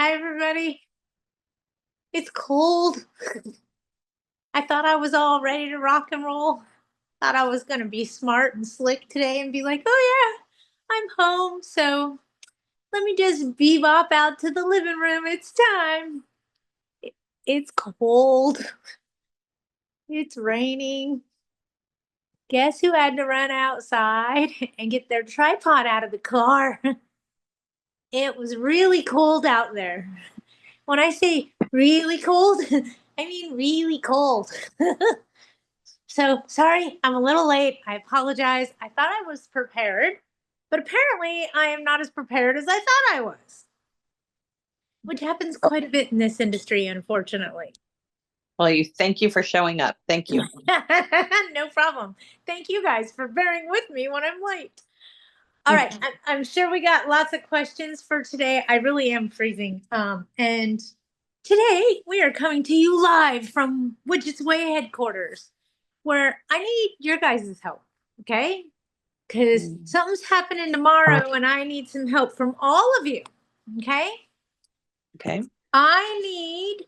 Hi, everybody. It's cold. I thought I was all ready to rock and roll. Thought I was going to be smart and slick today and be like, oh, yeah, I'm home. So let me just bebop out to the living room. It's time. It's cold. It's raining. Guess who had to run outside and get their tripod out of the car? It was really cold out there. When I say really cold, I mean really cold. So sorry, I'm a little late. I apologize. I thought I was prepared, but apparently I am not as prepared as I thought I was, which happens quite a bit in this industry, unfortunately. Well, thank you for showing up. Thank you. No problem. Thank you guys for bearing with me when I'm late. All right, I'm sure we got lots of questions for today. I really am freezing. And today we are coming to you live from Widget's Way headquarters, where I need your guys' help, okay? Because something's happening tomorrow and I need some help from all of you, okay? Okay. I need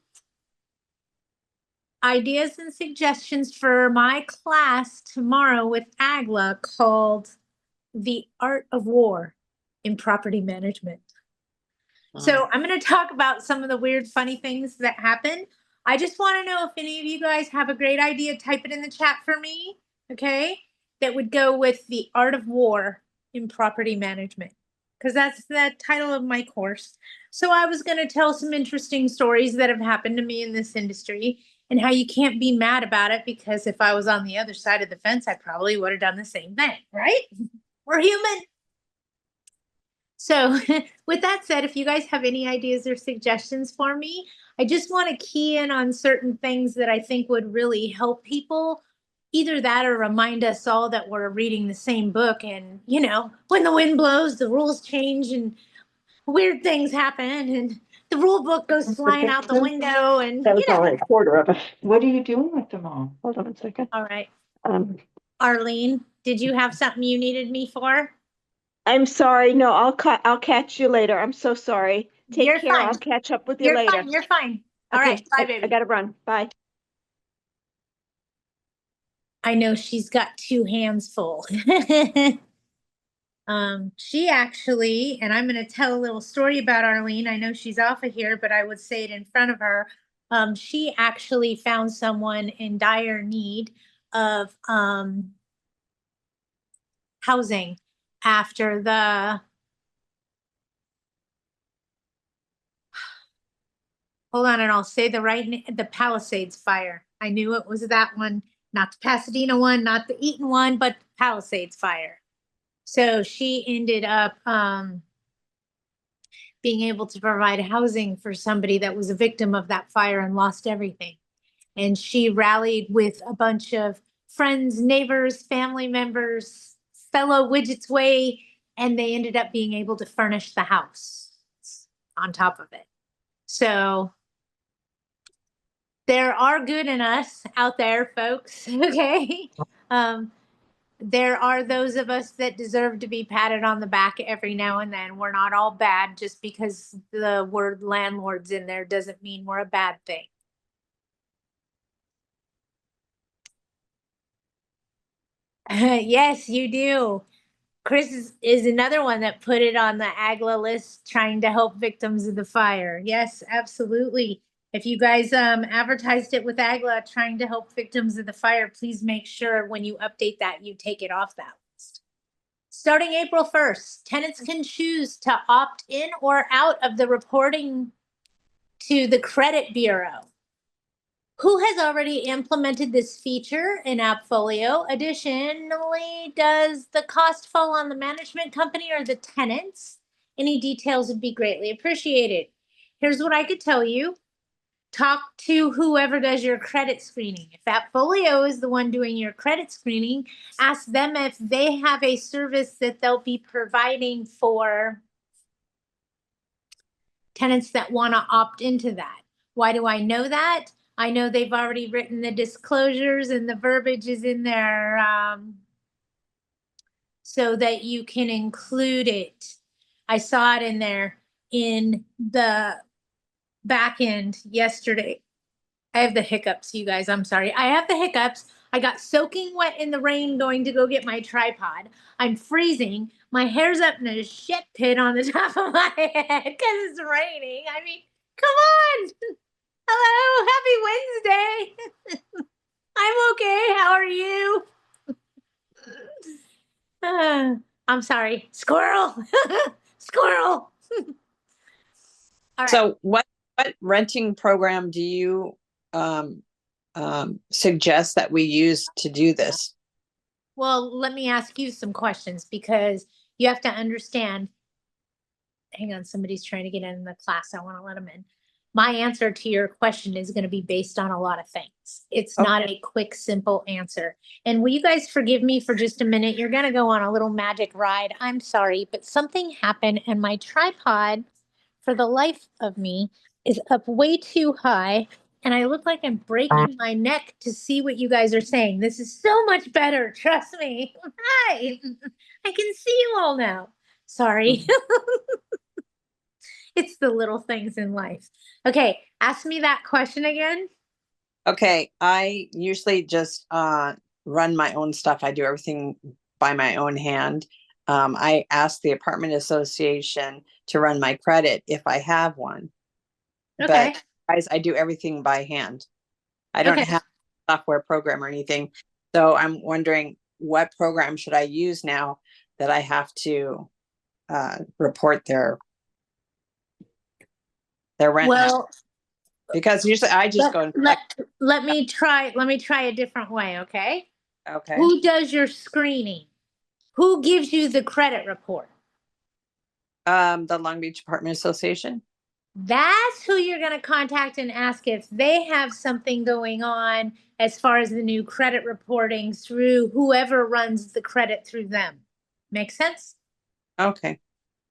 ideas and suggestions for my class tomorrow with Agla called The Art of War in Property Management. So I'm going to talk about some of the weird, funny things that happen. I just want to know if any of you guys have a great idea, type it in the chat for me, okay? That would go with The Art of War in Property Management, because that's the title of my course. So I was going to tell some interesting stories that have happened to me in this industry and how you can't be mad about it, because if I was on the other side of the fence, I probably would have done the same thing, right? We're human. So with that said, if you guys have any ideas or suggestions for me, I just want to key in on certain things that I think would really help people. Either that or remind us all that we're reading the same book, and, you know, when the wind blows, the rules change and weird things happen and the rule book goes flying out the window, and That was only a quarter of it. What are you doing with them all? Hold on a second. All right. Um, Arlene, did you have something you needed me for? I'm sorry. No, I'll catch you later. I'm so sorry. Take You're care. fine. I'll catch up with you You're later. fine. You're fine. All Okay, right. Bye, I baby. gotta run. Bye. I know she's got two hands full. She actually, and I'm going to tell a little story about Arlene. I know she's off of here, but I would say it in front of her. She actually found someone in dire need of housing after hold on, and I'll say the Palisades fire. I knew it was that one, not the Pasadena one, not the Eaton one, but Palisades fire. So she ended up being able to provide housing for somebody that was a victim of that fire and lost everything. And she rallied with a bunch of friends, neighbors, family members, fellow Widget's Way, and they ended up being able to furnish the house on top of it. So there are good in us out there, folks. Okay. There are those of us that deserve to be patted on the back every now and then. We're not all bad. Just because the word landlords in there doesn't mean we're a bad thing. Yes, you do. Chris is another one that put it on the AGLA list, trying to help victims of the fire. Yes, absolutely. If you guys advertised it with AGLA trying to help victims of the fire, please make sure when you update that, you take it off that list. Starting April 1st, tenants can choose to opt in or out of the reporting to the credit bureau. Who has already implemented this feature in AppFolio? Additionally, does the cost fall on the management company or the tenants? Any details would be greatly appreciated. Here's what I could tell you. Talk to whoever does your credit screening. If AppFolio is the one doing your credit screening, ask them if they have a service that they'll be providing for tenants that want to opt into that. Why do I know that? I know they've already written the disclosures and the verbiage is in there so that you can include it. I saw it in there in the back end yesterday. I have the hiccups, you guys. I'm sorry. I have the hiccups. I got soaking wet in the rain going to go get my tripod. I'm freezing. My hair's up in a shit pit on the top of my head because it's raining. I mean, come on. Hello. Happy Wednesday. I'm okay. How are you? I'm sorry. Squirrel. Squirrel. All right. So what renting program do you suggest that we use to do this? Well, let me ask you some questions because you have to understand. Hang on, somebody's trying to get in the class. I want to let them in. My answer to your question is going to be based on a lot of things. It's Okay. not a quick, simple answer. And will you guys forgive me for just a minute? You're going to go on a little magic ride. I'm sorry, but something happened and my tripod, for the life of me, is up way too high. And I look like I'm breaking my neck to see what you guys are saying. This is so much better. Trust me. Hi. I can see you all now. Sorry. It's the little things in life. Okay, ask me that question again. Okay, I usually just run my own stuff. I do everything by my own hand. I ask the apartment association to run my credit if I have one. Okay. But guys, I do everything by hand. I don't Okay. have a software program or anything. So I'm wondering what program should I use now that I have to report their rent now? Well, Because usually I just go and let me try a different way, okay? okay. Who does your screening? Who gives you the credit report? The Long Beach Apartment Association. That's who you're going to contact and ask if they have something going on as far as the new credit reporting through whoever runs the credit through them. Make sense? Okay.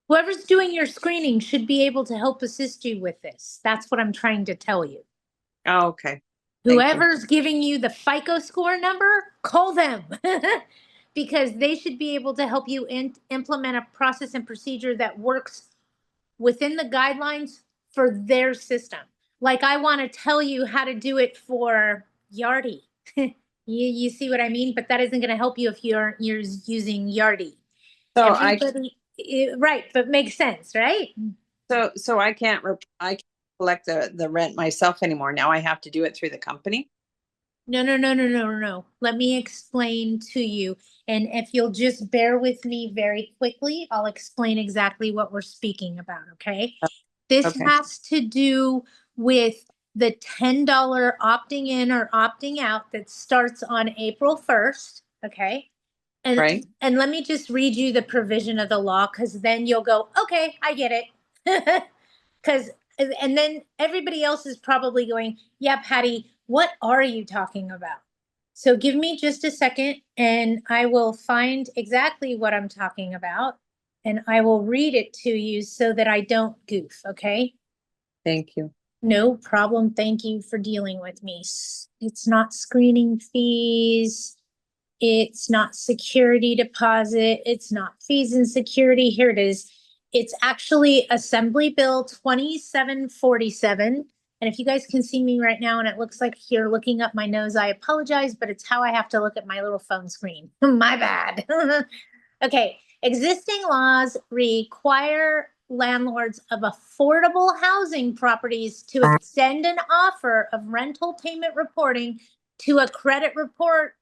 Whoever's doing your screening should be able to help assist you with this. That's what I'm trying to tell you. Oh, okay. Thank you. Whoever's giving you the FICO score number, call them because they should be able to help you implement a process and procedure that works within the guidelines for their system. Like I want to tell you how to do it for Yardi. You see what I mean? But that isn't going to help you if you're using Yardi. So Right, but makes sense, right? so I can't collect the rent myself anymore. Now I have to do it through the company. No. Let me explain to you. And if you'll just bear with me very quickly, I'll explain exactly what we're speaking about, okay? This Okay. has to do with the $10 opting in or opting out that starts on April 1st, okay? And, Right. and let me just read you the provision of the law because then you'll go, okay, I get it. Because, and then everybody else is probably going, yeah, Patty, what are you talking about? So give me just a second and I will find exactly what I'm talking about and I will read it to you so that I don't goof, okay? Thank you. No problem. Thank you for dealing with me. It's not screening fees. It's not security deposit. It's not fees and security. Here it is. It's actually Assembly Bill 2747. And if you guys can see me right now and it looks like you're looking up my nose, I apologize, but it's how I have to look at my little phone screen. My bad. Okay. Existing laws require landlords of affordable housing properties to extend an offer of rental payment reporting to a credit report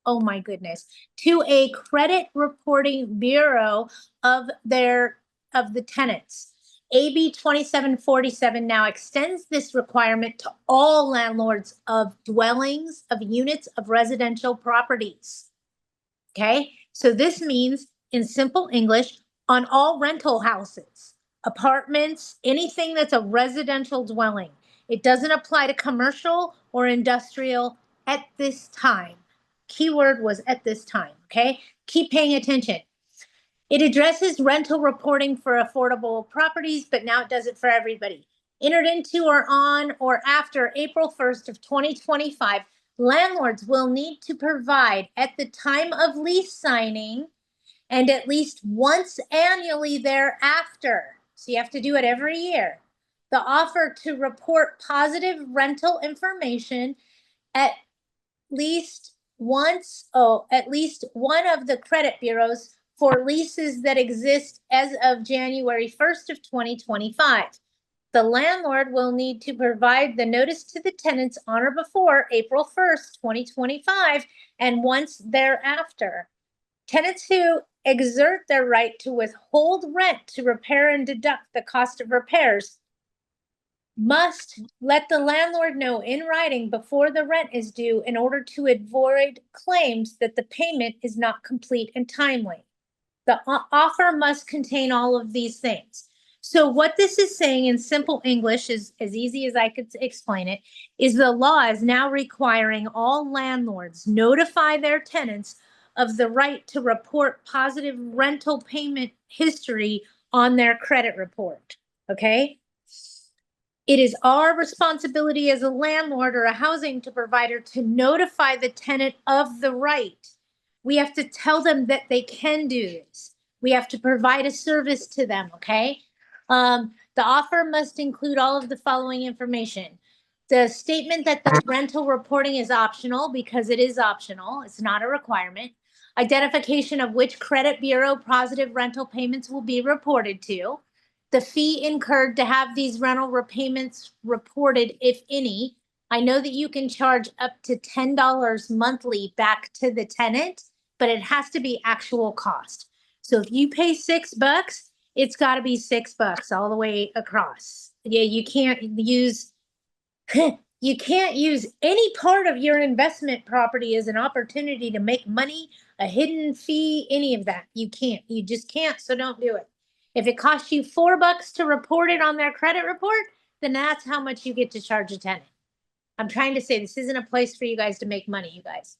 oh my goodness, to a credit reporting bureau of the tenants. AB 2747 now extends this requirement to all landlords of dwellings of units of residential properties. Okay, so this means in simple English, on all rental houses, apartments, anything that's a residential dwelling. It doesn't apply to commercial or industrial at this time. Keyword was at this time, okay? Keep paying attention. It addresses rental reporting for affordable properties, but now it does it for everybody. Entered into or on or after April 1st of 2025, landlords will need to provide at the time of lease signing and at least once annually thereafter. So you have to do it every year. the offer to report positive rental information at least at least one of the credit bureaus for leases that exist as of January 1st of 2025. The landlord will need to provide the notice to the tenants on or before April 1st, 2025, and once thereafter. Tenants who exert their right to withhold rent to repair and deduct the cost of repairs must let the landlord know in writing before the rent is due in order to avoid claims that the payment is not complete and timely. The offer must contain all of these things. So what this is saying in simple English, is as easy as I could explain it, is the law is now requiring all landlords notify their tenants of the right to report positive rental payment history on their credit report. Okay? It is our responsibility as a landlord or a housing provider to notify the tenant of the right. We have to tell them that they can do this. We have to provide a service to them, okay? The offer must include all of the following information. The statement that the rental reporting is optional, because it is optional, it's not a requirement. Identification of which credit bureau positive rental payments will be reported to. The fee incurred to have these rental repayments reported, if any. I know that you can charge up to $10 monthly back to the tenant, but it has to be actual cost. So if you pay $6, it's got to be $6 all the way across. Yeah, you can't use you can't use any part of your investment property as an opportunity to make money, a hidden fee, any of that. You can't. You just can't, so don't do it. If it costs you $4 to report it on their credit report, then that's how much you get to charge a tenant. I'm trying to say this isn't a place for you guys to make money, you guys.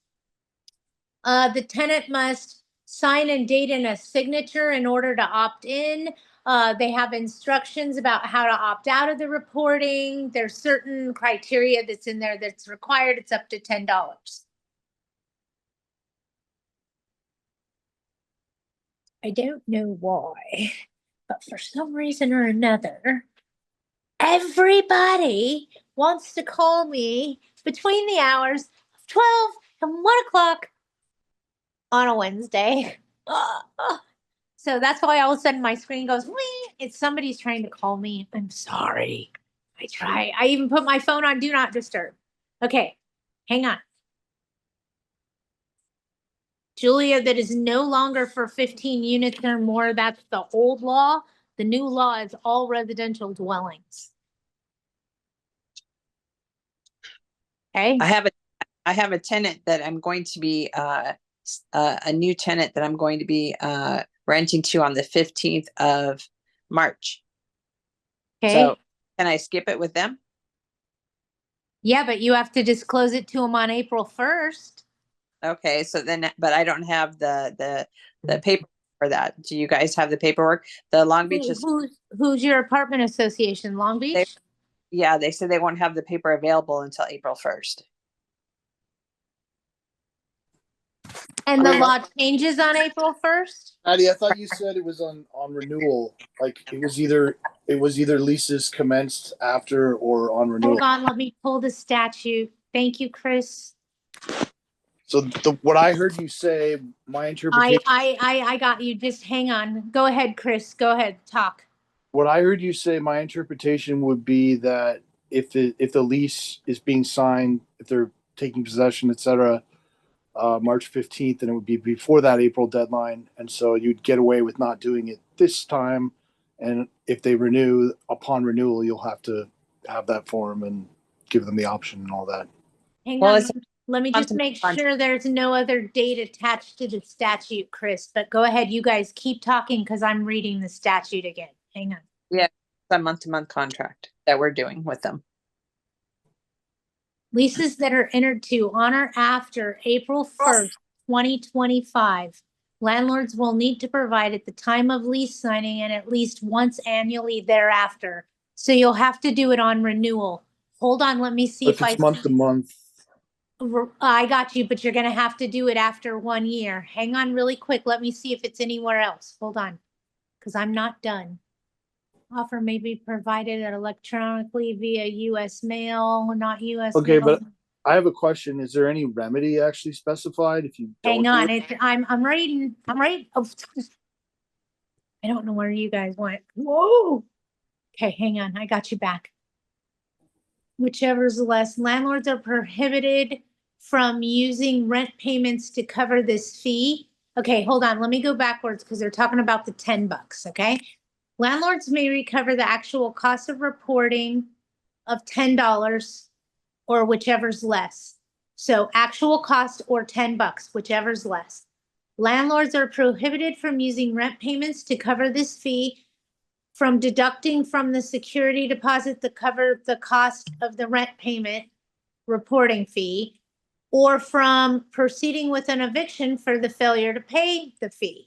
The tenant must sign and date in a signature in order to opt in. They have instructions about how to opt out of the reporting. There's certain criteria that's in there that's required. It's up to $10. I don't know why, but for some reason or another, everybody wants to call me between the hours of 12 and 1 o'clock on a Wednesday. So that's why all of a sudden my screen goes, wee. It's somebody's trying to call me. I'm sorry. I try. I even put my phone on do not disturb. Okay, hang on. Julia, that is no longer for 15 units or more. That's the old law. The new law is all residential dwellings. Okay. I have a tenant that I'm going to be a new tenant that I'm going to be renting to on the 15th of March. Okay. So can I skip it with them? Yeah, but you have to disclose it to them on April 1st. Okay, so then, but I don't have the paper for that. Do you guys have the paperwork? The Long Beach is, Who's your apartment association? Long Beach? yeah, they said they won't have the paper available until April 1st. And the law changes on April 1st? Patti, I thought you said it was on renewal. Like it was either leases commenced after or on renewal. Hold on, let me pull the statute. Thank you, Chris. So what I heard you say, my interpretation. I got you. Just hang on. Go ahead, Chris. Go ahead. Talk. What I heard you say, my interpretation would be that if the lease is being signed, if they're taking possession, etc., March 15th, and it would be before that April deadline, and so you'd get away with not doing it this time. And if they renew, upon renewal, you'll have to have that form and give them the option and all that. Hang Well, on. it's Let me just make on- sure there's no other date attached to the statute, Chris. But go ahead, you guys keep talking because I'm reading the statute again. Hang on. Yeah, it's a month-to-month contract that we're doing with them. Leases that are entered to on or after April 1st, 2025. Landlords will need to provide at the time of lease signing and at least once annually thereafter. So you'll have to do it on renewal. Hold on, let me see If it's month to month, I got you, but you're gonna have to do it after 1 year. Hang on really quick. Let me see if it's anywhere else. Hold on, because I'm not done. Offer may be provided electronically via US mail, not US Okay, mail. but I have a question. Is there any remedy actually specified if you don't Hang do on, it? I'm reading. Oh, I don't know where you guys went. Whoa. Okay, hang on. I got you back. Whichever's less. Landlords are prohibited from using rent payments to cover this fee. Okay, hold on. Let me go backwards because they're talking about the $10. Okay. Landlords may recover the actual cost of reporting of $10 or whichever's less. So actual cost or $10, whichever's less. Landlords are prohibited from using rent payments to cover this fee, from deducting from the security deposit to cover the cost of the rent payment reporting fee, or from proceeding with an eviction for the failure to pay the fee.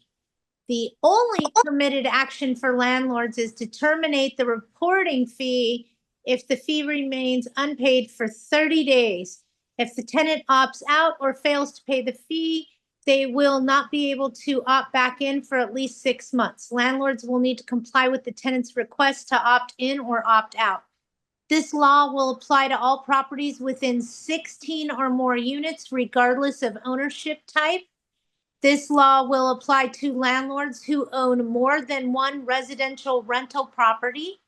The only permitted action for landlords is to terminate the reporting fee if the fee remains unpaid for 30 days. If the tenant opts out or fails to pay the fee, they will not be able to opt back in for at least 6 months. Landlords will need to comply with the tenant's request to opt in or opt out. This law will apply to all properties within 16 or more units, regardless of ownership type. This law will apply to landlords who own more than one residential rental property,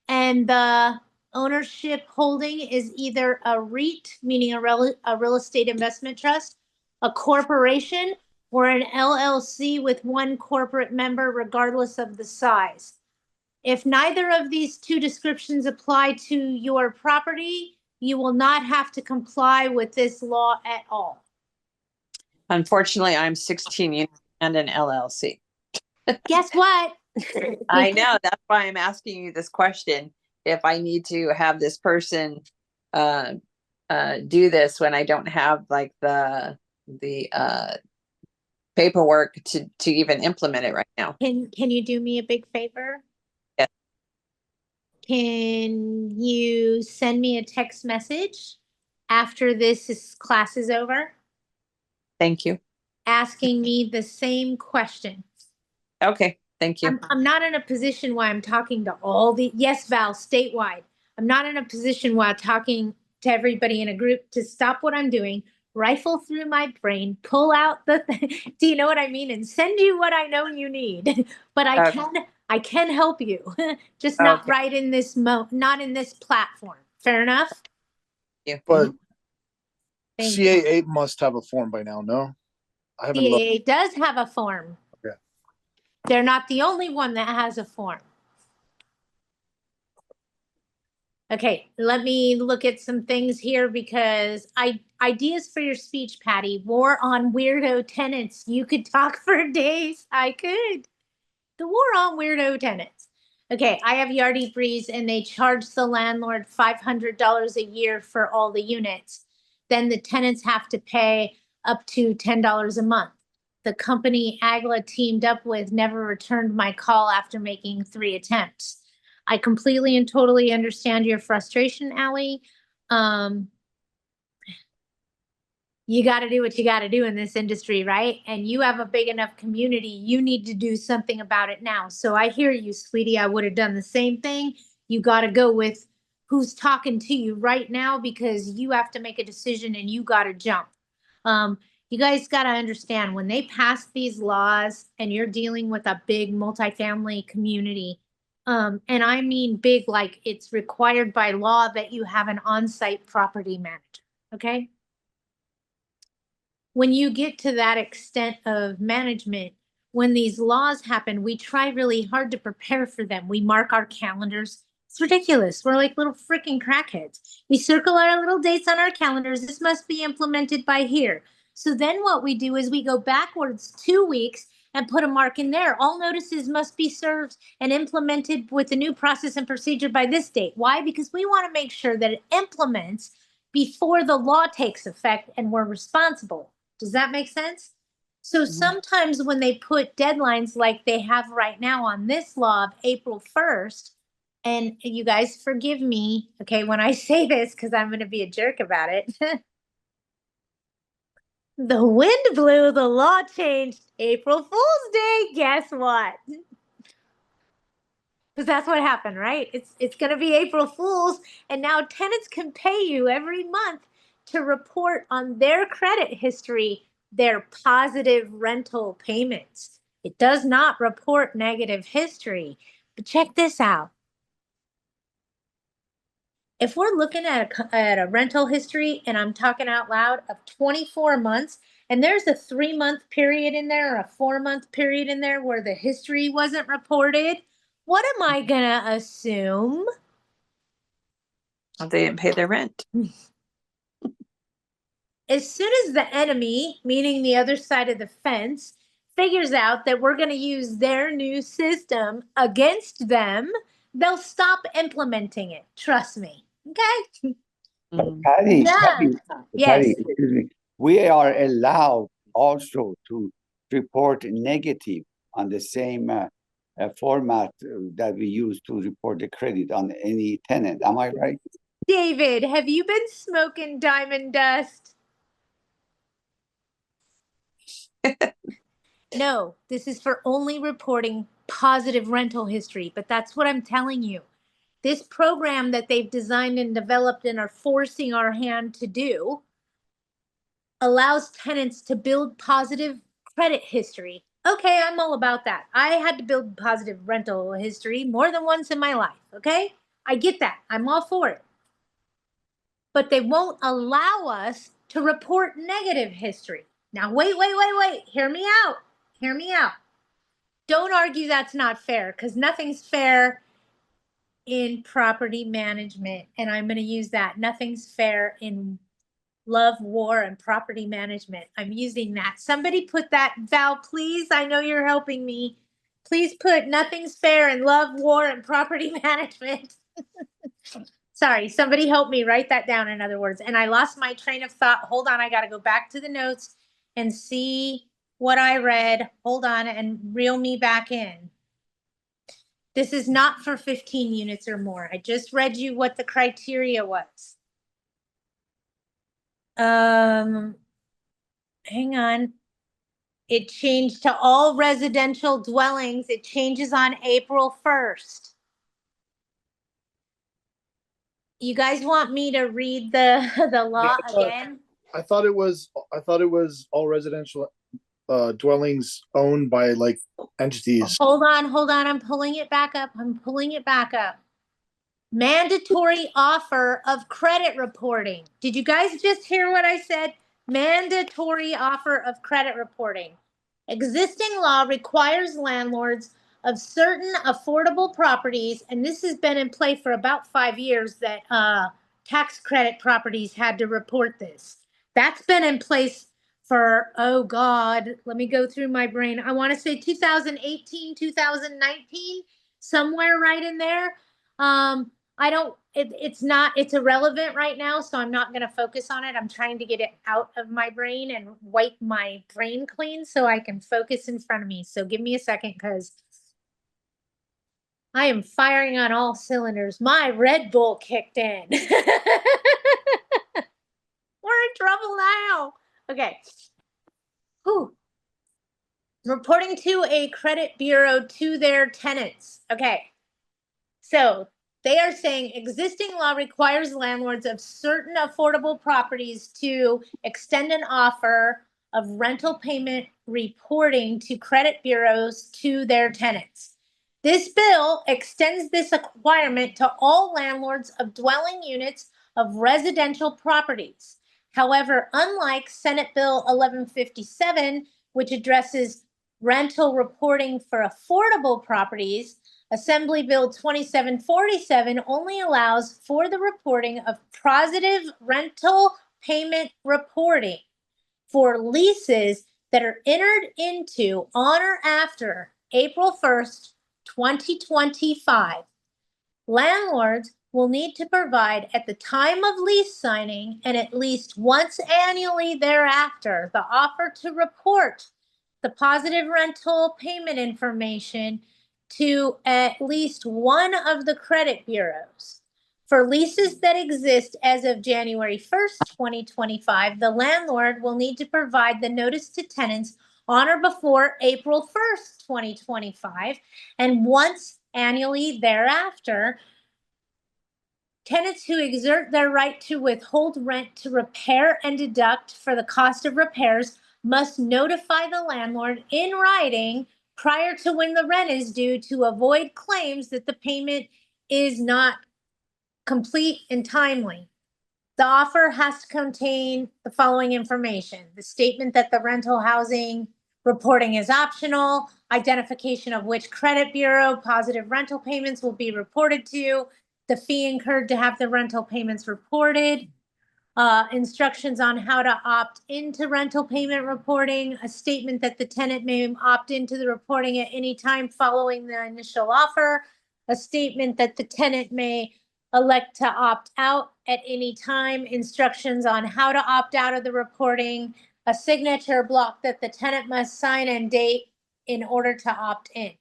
and the ownership holding is either a REIT, meaning a real estate investment trust, a corporation, or an LLC with one corporate member, regardless of the size. If neither of these two descriptions apply to your property, you will not have to comply with this law at all. Unfortunately, I'm 16 units and an LLC. Guess what? I know. That's why I'm asking you this question. If I need to have this person do this when I don't have like the paperwork to even implement it right now. Can you do me a big favor? Yes. Can you send me a text message after class is over, Thank you. asking me the same question? Okay. Thank you. I'm not in a position where I'm talking to all the, yes, Val, statewide. I'm not in a position while talking to everybody in a group to stop what I'm doing, rifle through my brain, pull out do you know what I mean? And send you what I know you need. But I can help you, just not Okay. right in this not in this platform. Fair enough? Yeah. But Thank you. CA8 must have a form by now, no? I haven't looked. CAA does have a form. Okay. They're not the only one that has a form. Okay, let me look at some things here because ideas for your speech, Patty. War on weirdo tenants. You could talk for days. I could. The war on weirdo tenants. Okay, I have Yardy Breeze and they charge the landlord $500 a year for all the units. Then the tenants have to pay up to $10 a month. The company Agla teamed up with never returned my call after making 3 attempts. I completely and totally understand your frustration, Allie. You got to do what you got to do in this industry, right? And you have a big enough community. You need to do something about it now. So I hear you, sweetie. I would have done the same thing. You got to go with who's talking to you right now because you have to make a decision and you got to jump. You guys got to understand when they pass these laws and you're dealing with a big multifamily community, and I mean big, like it's required by law that you have an on-site property manager, okay? When you get to that extent of management, when these laws happen, we try really hard to prepare for them. We mark our calendars. It's ridiculous. We're like little freaking crackheads. We circle our little dates on our calendars. This must be implemented by here. So then what we do is we go backwards 2 weeks and put a mark in there. All notices must be served and implemented with the new process and procedure by this date. Why? Because we want to make sure that it implements before the law takes effect and we're responsible. Does that make sense? So sometimes when they put deadlines like they have right now on this law of April 1st, and you guys forgive me, okay, when I say this, because I'm going to be a jerk about it. The wind blew, the law changed. April Fool's Day, guess what? Because that's what happened, right? It's going to be April Fools, and now tenants can pay you every month to report on their credit history, their positive rental payments. It does not report negative history. But check this out. If we're looking at a rental history, and I'm talking out loud, of 24 months, and there's a 3-month period in there or a 4-month period in there where the history wasn't reported, what am I gonna assume? They didn't pay their rent. As soon as the enemy, meaning the other side of the fence, figures out that we're gonna use their new system against them, they'll stop implementing it. Trust me. Okay? Mhm. Patty, Yeah. Patty, Yes. excuse me. We are allowed also to report negative on the same format that we use to report the credit on any tenant. Am I right? David, have you been smoking diamond dust? No, this is for only reporting positive rental history, but that's what I'm telling you. This program that they've designed and developed and are forcing our hand to do allows tenants to build positive credit history. Okay, I'm all about that. I had to build positive rental history more than once in my life. Okay, I get that. I'm all for it. But they won't allow us to report negative history. Now, wait. Hear me out. Hear me out. Don't argue that's not fair, because nothing's fair in property management. And I'm going to use that. Nothing's fair in love, war, and property management. I'm using that. Somebody put that, Val, please. I know you're helping me. Please put nothing's fair in love, war, and property management. Sorry, somebody help me write that down, in other words. And I lost my train of thought. Hold on, I got to go back to the notes and see what I read. Hold on and reel me back in. This is not for 15 units or more. I just read you what the criteria was. Hang on. It changed to all residential dwellings. It changes on April 1st. You guys want me to read the law again? I thought it was all residential dwellings owned by like entities. Hold on. I'm pulling it back up. Mandatory offer of credit reporting. Did you guys just hear what I said? Mandatory offer of credit reporting. Existing law requires landlords of certain affordable properties, and this has been in play for about 5 years, that tax credit properties had to report this. That's been in place for, oh God, let me go through my brain. I want to say 2018, 2019, somewhere right in there. It's irrelevant right now, so I'm not going to focus on it. I'm trying to get it out of my brain and wipe my brain clean so I can focus in front of me. So give me a second, because I am firing on all cylinders. My Red Bull kicked in. We're in trouble now. Okay. Whew. Reporting to a credit bureau to their tenants. Okay. So they are saying existing law requires landlords of certain affordable properties to extend an offer of rental payment reporting to credit bureaus to their tenants. This bill extends this requirement to all landlords of dwelling units of residential properties. However, unlike Senate Bill 1157, which addresses rental reporting for affordable properties, Assembly Bill 2747 only allows for the reporting of positive rental payment reporting for leases that are entered into on or after April 1st, 2025. Landlords will need to provide at the time of lease signing and at least once annually thereafter the offer to report the positive rental payment information to at least one of the credit bureaus. For leases that exist as of January 1st, 2025, the landlord will need to provide the notice to tenants on or before April 1st, 2025. And once annually thereafter. Tenants who exert their right to withhold rent to repair and deduct for the cost of repairs must notify the landlord in writing prior to when the rent is due to avoid claims that the payment is not complete and timely. The offer has to contain the following information: the statement that the rental housing reporting is optional, identification of which credit bureau positive rental payments will be reported to, the fee incurred to have the rental payments reported, instructions on how to opt into rental payment reporting, a statement that the tenant may opt into the reporting at any time following the initial offer, a statement that the tenant may elect to opt out at any time, instructions on how to opt out of the reporting, a signature block that the tenant must sign and date in order to opt in.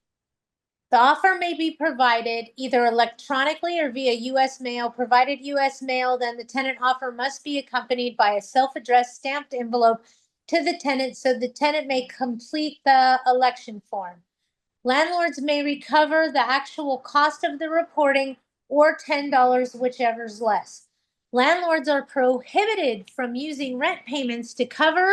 The offer may be provided either electronically or via U.S. mail. Provided U.S. mail, then the tenant offer must be accompanied by a self-addressed stamped envelope to the tenant so the tenant may complete the election form. Landlords may recover the actual cost of the reporting or $10, whichever's less. Landlords are prohibited from using rent payments to cover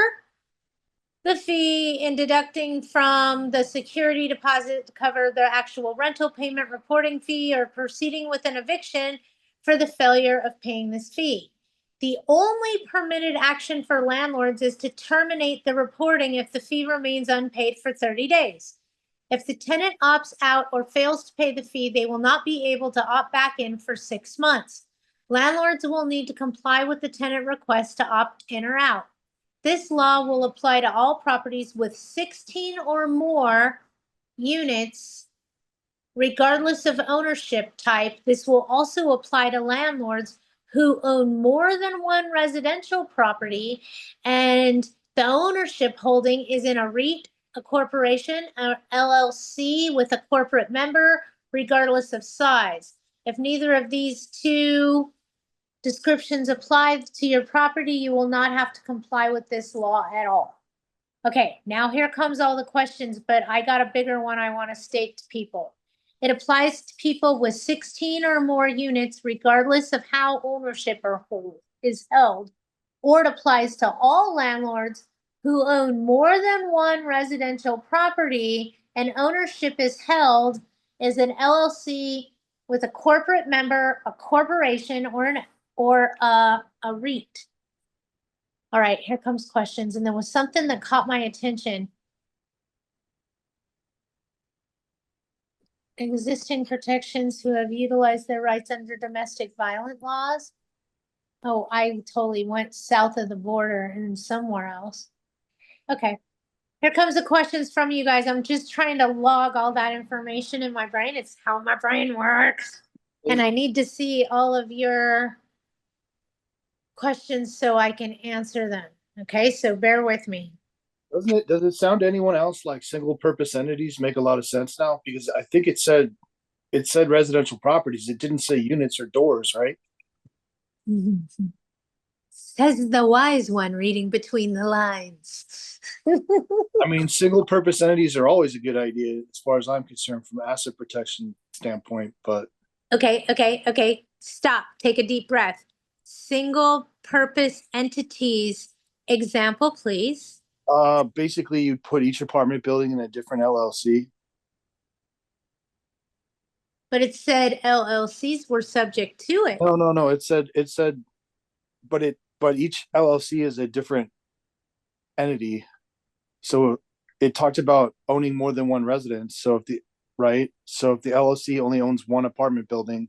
the fee and deducting from the security deposit to cover the actual rental payment reporting fee or proceeding with an eviction for the failure of paying this fee. The only permitted action for landlords is to terminate the reporting if the fee remains unpaid for 30 days. If the tenant opts out or fails to pay the fee, they will not be able to opt back in for 6 months. Landlords will need to comply with the tenant request to opt in or out. This law will apply to all properties with 16 or more units, regardless of ownership type. This will also apply to landlords who own more than one residential property and the ownership holding is in a REIT, a corporation, an LLC with a corporate member, regardless of size. If neither of these two descriptions apply to your property, you will not have to comply with this law at all. Okay, now here comes all the questions, but I got a bigger one I want to state to people. It applies to people with 16 or more units, regardless of how ownership is held, or it applies to all landlords who own more than one residential property and ownership is held as an LLC with a corporate member, a corporation, or a REIT. All right, here comes questions. And there was something that caught my attention. Existing protections who have utilized their rights under domestic violence laws. Oh, I totally went south of the border and somewhere else. Okay, here comes the questions from you guys. I'm just trying to log all that information in my brain. It's how my brain works. And I need to see all of your questions so I can answer them. Okay, so bear with me. Does it sound to anyone else like single purpose entities make a lot of sense now? Because I think it said residential properties. It didn't say units or doors, right? Says the wise one reading between the lines. I mean, single purpose entities are always a good idea as far as I'm concerned from an asset protection standpoint, but Okay. Stop. Take a deep breath. Single purpose entities. Example, please. basically you put each apartment building in a different LLC. But it said LLCs were subject to it. No. It said, but each LLC is a different entity. So it talked about owning more than one residence. So if the LLC only owns one apartment building,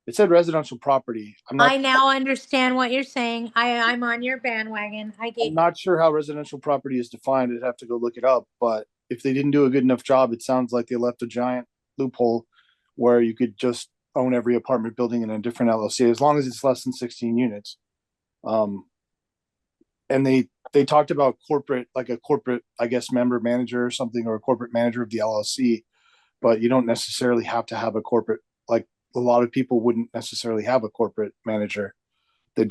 it said residential property. I now understand what you're saying. I'm on your bandwagon. I'm not sure how residential property is defined. I'd have to go look it up. But if they didn't do a good enough job, it sounds like they left a giant loophole where you could just own every apartment building in a different LLC as long as it's less than 16 units. And they talked about corporate, I guess, member manager or something, or a corporate manager of the LLC, but you don't necessarily have to have a corporate, like a lot of people wouldn't necessarily have a corporate manager. They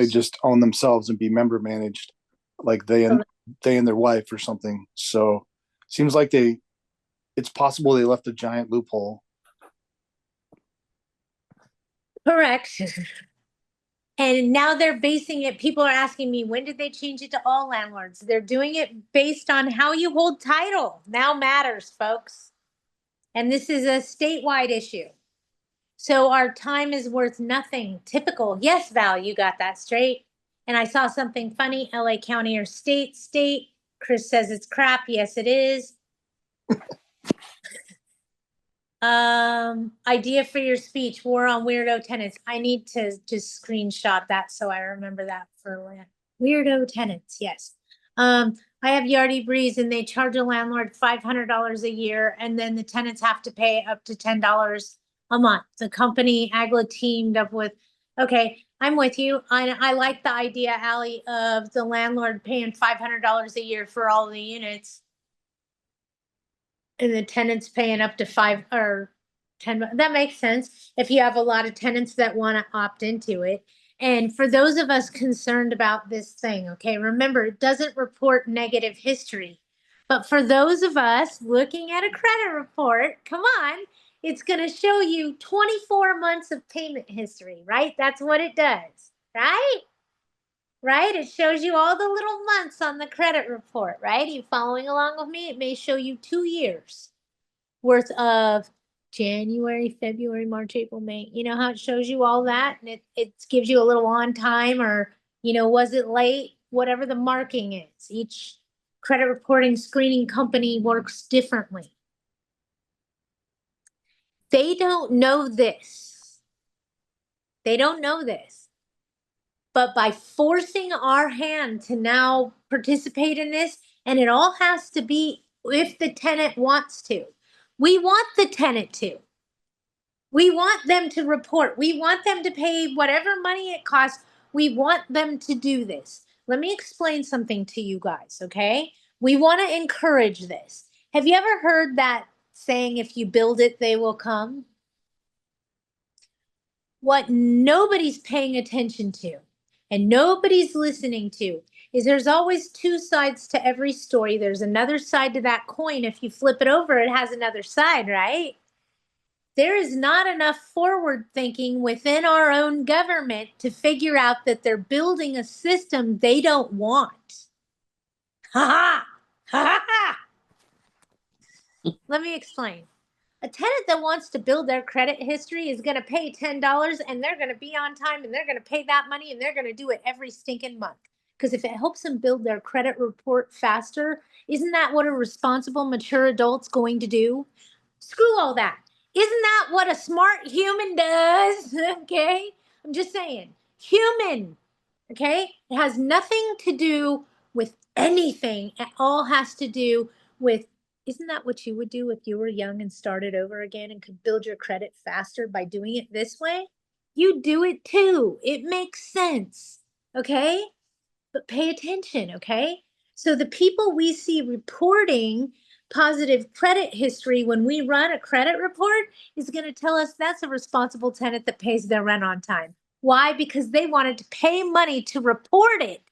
just own themselves and be member managed, like they and their wife or something. So seems like it's possible they left a giant loophole. Correct. And now they're basing it, people are asking me, when did they change it to all landlords? They're doing it based on how you hold title. Now matters, folks. And this is a statewide issue. So our time is worth nothing. Typical. Yes, Val, you got that straight. And I saw something funny, LA County or state. Chris says it's crap. Yes, it is. Idea for your speech, war on weirdo tenants. I need to just screenshot that so I remember that for weirdo tenants. Yes. I have Yardy Breeze and they charge a landlord $500 a year and then the tenants have to pay up to $10 a month. The company Agla teamed up with, okay, I'm with you. I like the idea, Allie, of the landlord paying $500 a year for all the units. And the tenants paying up to 5 or 10, that makes sense if you have a lot of tenants that want to opt into it. And for those of us concerned about this thing, okay, remember, it doesn't report negative history. But for those of us looking at a credit report, come on, it's going to show you 24 months of payment history, right? That's what it does, right? Right? It shows you all the little months on the credit report, right? Are you following along with me? It may show you 2 years worth of January, February, March, April, May. You know how it shows you all that? And it gives you a little on time or, was it late? Whatever the marking is. Each credit reporting screening company works differently. They don't know this. They don't know this. But by forcing our hand to now participate in this, and it all has to be if the tenant wants to. We want the tenant to. We want them to report. We want them to pay whatever money it costs. We want them to do this. Let me explain something to you guys, okay? We want to encourage this. Have you ever heard that saying, if you build it, they will come? What nobody's paying attention to and nobody's listening to is there's always two sides to every story. There's another side to that coin. If you flip it over, it has another side, right? There is not enough forward thinking within our own government to figure out that they're building a system they don't want. Ha ha! Ha ha! Let me explain. A tenant that wants to build their credit history is going to pay $10 and they're going to be on time and they're going to pay that money and they're going to do it every stinking month. Because if it helps them build their credit report faster, isn't that what a responsible, mature adult's going to do? Screw all that. Isn't that what a smart human does? Okay? I'm just saying. Human. Okay? It has nothing to do with anything. It all has to do with, isn't that what you would do if you were young and started over again and could build your credit faster by doing it this way? You do it too. It makes sense. Okay? But pay attention, okay? So the people we see reporting positive credit history when we run a credit report is going to tell us that's a responsible tenant that pays their rent on time. Why? Because they wanted to pay money to report it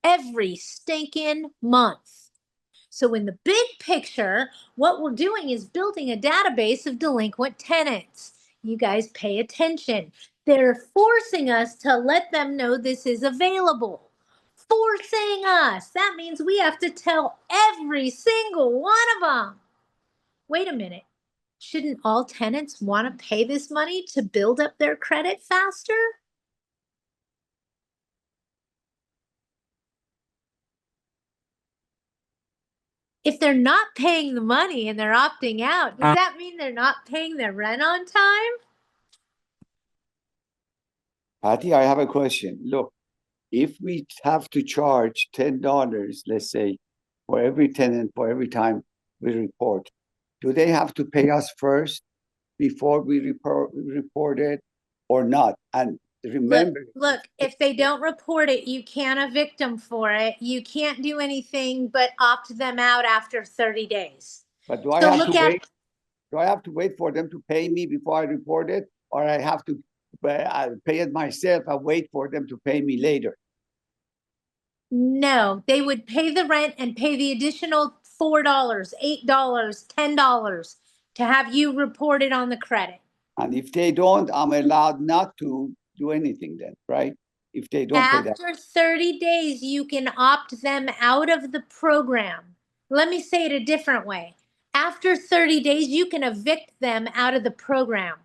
every stinking month. So in the big picture, what we're doing is building a database of delinquent tenants. You guys pay attention. They're forcing us to let them know this is available. Forcing us. That means we have to tell every single one of them. Wait a minute. Shouldn't all tenants want to pay this money to build up their credit faster? If they're not paying the money and they're opting out, does that mean they're not paying their rent on time? Patty, I have a question. Look, if we have to charge $10, let's say, for every tenant, for every time we report, do they have to pay us first before we report it or not? And remember, Look, if they don't report it, you can't evict them for it. You can't do anything but opt them out after 30 days. but do I So have look to at, wait? Do I have to wait for them to pay me before I report it, or I have to pay it myself and wait for them to pay me later? no, they would pay the rent and pay the additional $4, $8, $10 to have you report it on the credit. And if they don't, I'm allowed not to do anything then, right? If they don't pay that. After 30 days, you can opt them out of the program. Let me say it a different way. After 30 days, you can evict them out of the program.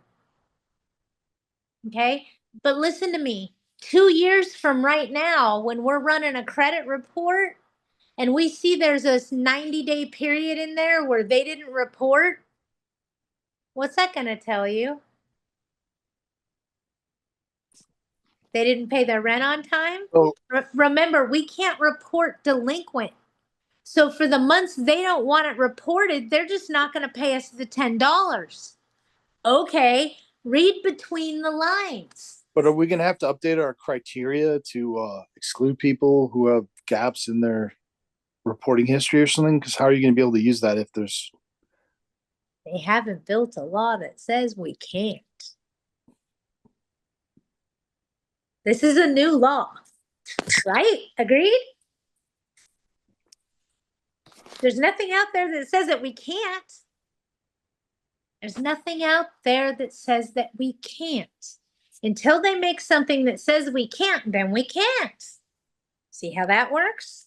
Okay? But listen to me. 2 years from right now, when we're running a credit report and we see there's a 90-day period in there where they didn't report, what's that going to tell you? They didn't pay their rent on time? So Remember, we can't report delinquent. So for the months they don't want it reported, they're just not going to pay us the $10. Okay, read between the lines. but are we going to have to update our criteria to exclude people who have gaps in their reporting history or something? Because how are you going to be able to use that if there's... They haven't built a law that says we can't. This is a new law, right? Agreed? There's nothing out there that says that we can't. There's nothing out there that says that we can't. Until they make something that says we can't, then we can't. See how that works?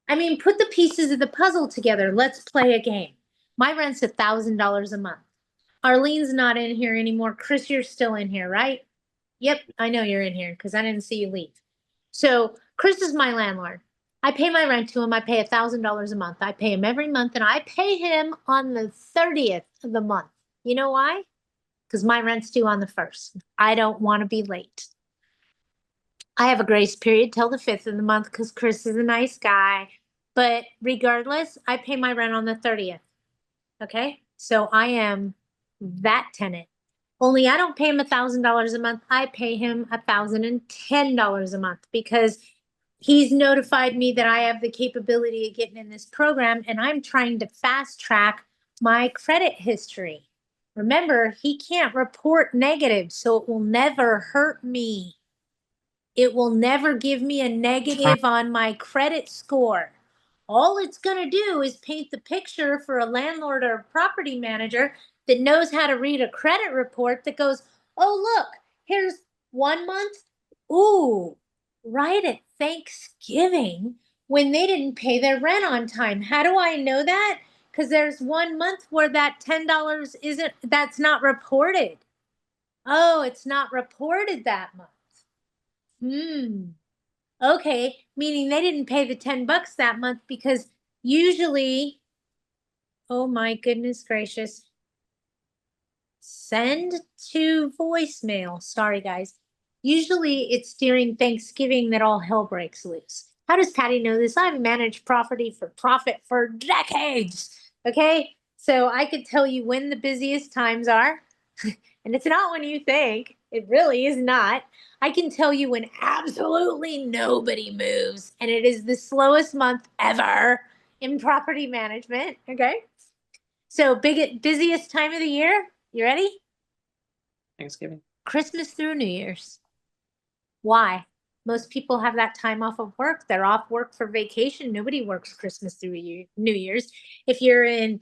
I mean, put the pieces of the puzzle together. Let's play a game. My rent's $1,000 a month. Arlene's not in here anymore. Chris, you're still in here, right? Yep, I know you're in here because I didn't see you leave. So Chris is my landlord. I pay my rent to him. I pay $1,000 a month. I pay him every month, and I pay him on the 30th of the month. You know why? Because my rent's due on the 1st. I don't want to be late. I have a grace period till the 5th of the month because Chris is a nice guy. But regardless, I pay my rent on the 30th. Okay? So I am that tenant. Only I don't pay him $1,000 a month. I pay him $1,010 a month because he's notified me that I have the capability of getting in this program, and I'm trying to fast track my credit history. Remember, he can't report negative, so it will never hurt me. It will never give me a negative on my credit score. All it's going to do is paint the picture for a landlord or a property manager that knows how to read a credit report that goes, oh, look, here's 1 month. Ooh, right at Thanksgiving when they didn't pay their rent on time. How do I know that? Because there's 1 month where that $10 that's not reported. Oh, it's not reported that month. Okay, meaning they didn't pay the $10 that month because usually, oh my goodness gracious, send to voicemail. Sorry, guys. Usually it's during Thanksgiving that all hell breaks loose. How does Patti know this? I've managed property for profit for decades. Okay, so I could tell you when the busiest times are. And it's not when you think. It really is not. I can tell you when absolutely nobody moves, and it is the slowest month ever in property management. Okay. So busiest time of the year. You ready? Thanksgiving. Christmas through New Year's. Why? Most people have that time off of work. They're off work for vacation. Nobody works Christmas through New Year's. If you're in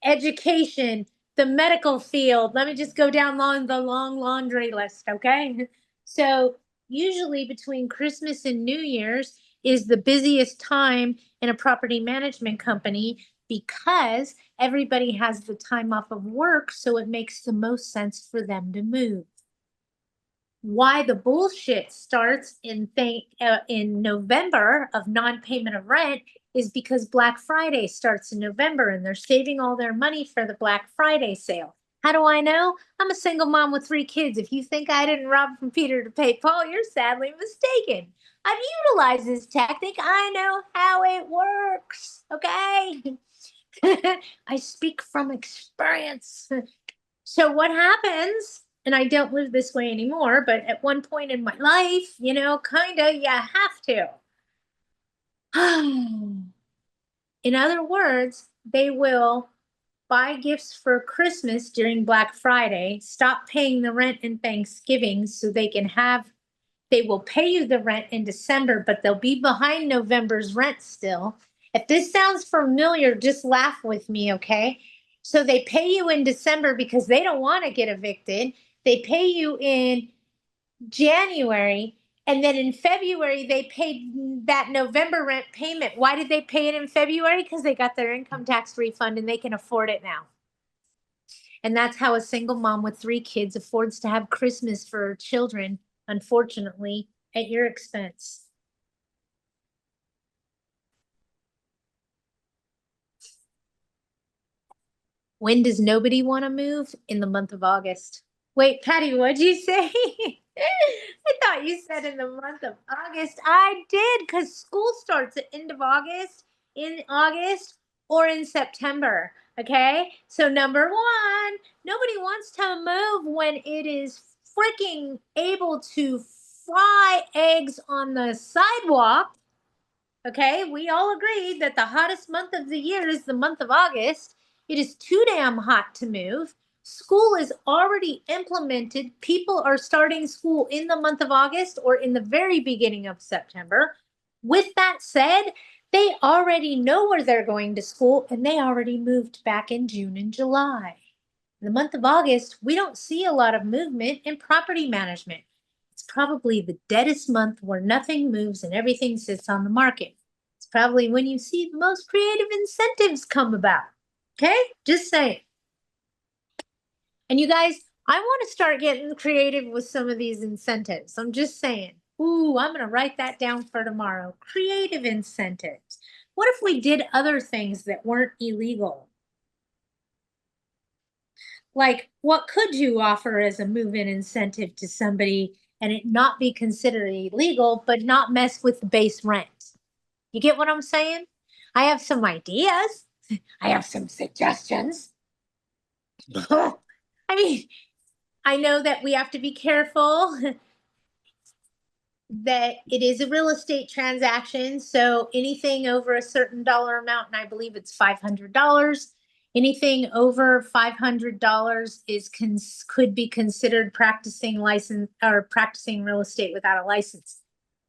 education, the medical field, let me just go down the long laundry list, okay? So usually between Christmas and New Year's is the busiest time in a property management company because everybody has the time off of work, so it makes the most sense for them to move. Why the bullshit starts in November of non-payment of rent is because Black Friday starts in November and they're saving all their money for the Black Friday sale. How do I know? I'm a single mom with 3 kids. If you think I didn't rob from Peter to pay Paul, you're sadly mistaken. I've utilized this tactic. I know how it works. Okay. I speak from experience. So what happens? And I don't live this way anymore, but at one point in my life, you have to. In other words, they will buy gifts for Christmas during Black Friday, stop paying the rent in Thanksgiving so they will pay you the rent in December, but they'll be behind November's rent still. If this sounds familiar, just laugh with me, okay? So they pay you in December because they don't want to get evicted. They pay you in January, and then in February they paid that November rent payment. Why did they pay it in February? Because they got their income tax refund and they can afford it now. And that's how a single mom with 3 kids affords to have Christmas for her children, unfortunately, at your expense. When does nobody want to move? In the month of August. Wait, Patty, what'd you say? I thought you said in the month of August. I did, because school starts at end of August, in August, or in September. Okay? So number one, nobody wants to move when it is freaking able to fry eggs on the sidewalk. Okay? We all agreed that the hottest month of the year is the month of August. It is too damn hot to move. School is already implemented. People are starting school in the month of August or in the very beginning of September. With that said, they already know where they're going to school and they already moved back in June and July. In the month of August, we don't see a lot of movement in property management. It's probably the deadest month where nothing moves and everything sits on the market. It's probably when you see the most creative incentives come about. Okay? Just saying. And you guys, I want to start getting creative with some of these incentives. I'm just saying. Ooh, I'm going to write that down for tomorrow. Creative incentives. What if we did other things that weren't illegal? Like, what could you offer as a move-in incentive to somebody and it not be considered illegal, but not mess with the base rent? You get what I'm saying? I have some ideas. I have some suggestions. I mean, I know that we have to be careful that it is a real estate transaction. So anything over a certain dollar amount, and I believe it's $500, anything over $500 is could be considered practicing license or practicing real estate without a license.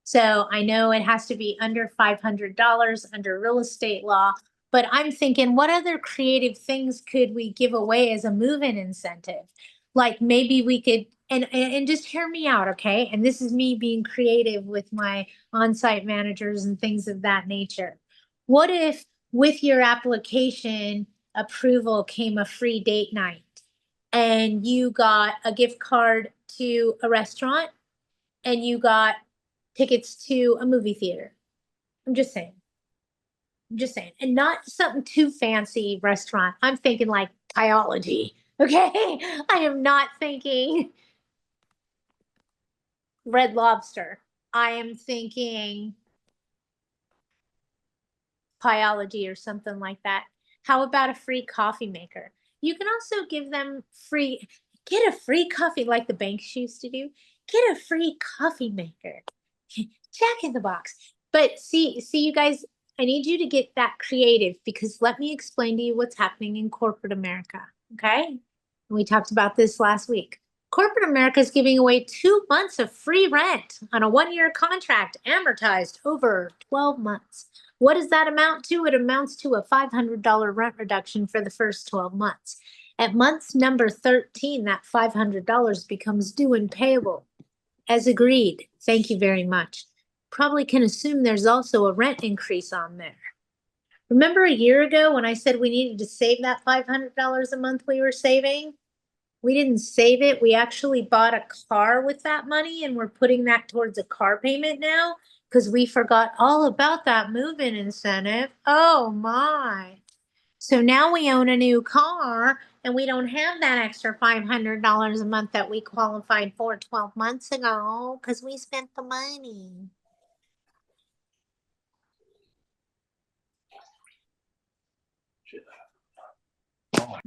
So I know it has to be under $500 under real estate law, but I'm thinking, what other creative things could we give away as a move-in incentive? Like maybe we could, and just hear me out, okay? And this is me being creative with my on-site managers and things of that nature. What if with your application approval came a free date night and you got a gift card to a restaurant and you got tickets to a movie theater? I'm just saying. I'm just saying. And not something too fancy restaurant. I'm thinking like biology. Okay. I am not thinking Red Lobster. I am thinking biology or something like that. How about a free coffee maker? You can also give them get a free coffee like the banks used to do. Get a free coffee maker. Jack in the Box. But see you guys, I need you to get that creative because let me explain to you what's happening in corporate America. Okay? And we talked about this last week. Corporate America is giving away 2 months of free rent on a 1-year contract amortized over 12 months. What does that amount to? It amounts to a $500 rent reduction for the first 12 months. At month number 13, that $500 becomes due and payable. As agreed. Thank you very much. Probably can assume there's also a rent increase on there. Remember a year ago when I said we needed to save that $500 a month we were saving? We didn't save it. We actually bought a car with that money and we're putting that towards a car payment now because we forgot all about that move-in incentive. Oh my. So now we own a new car and we don't have that extra $500 a month that we qualified for 12 months ago because we spent the money.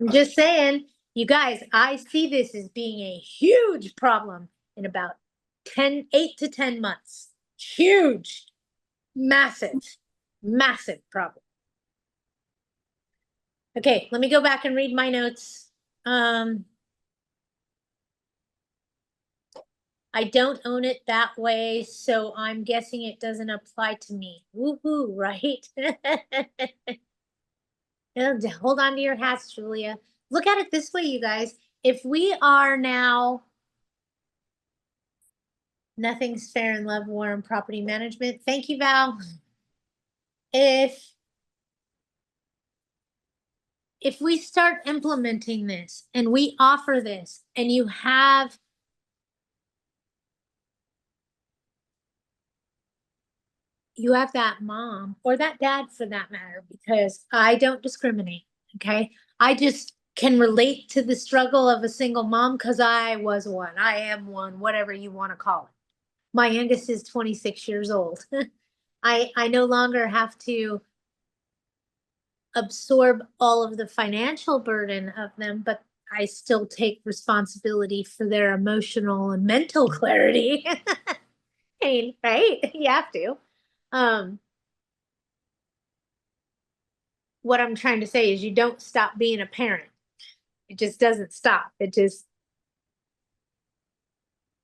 I'm just saying, you guys, I see this as being a huge problem in about 8 to 10 months. Huge, massive, massive problem. Okay, let me go back and read my notes. I don't own it that way, so I'm guessing it doesn't apply to me. Woohoo, right? Hold on to your hats, Julia. Look at it this way, you guys. If we are now nothing's fair in love, war, and property management. Thank you, Val. If we start implementing this and we offer this and you have that mom or that dad for that matter, because I don't discriminate, okay? I just can relate to the struggle of a single mom because I was one. I am one, whatever you want to call it. My youngest is 26 years old. I no longer have to absorb all of the financial burden of them, but I still take responsibility for their emotional and mental clarity. I mean, right? You have to. What I'm trying to say is you don't stop being a parent. It just doesn't stop. It just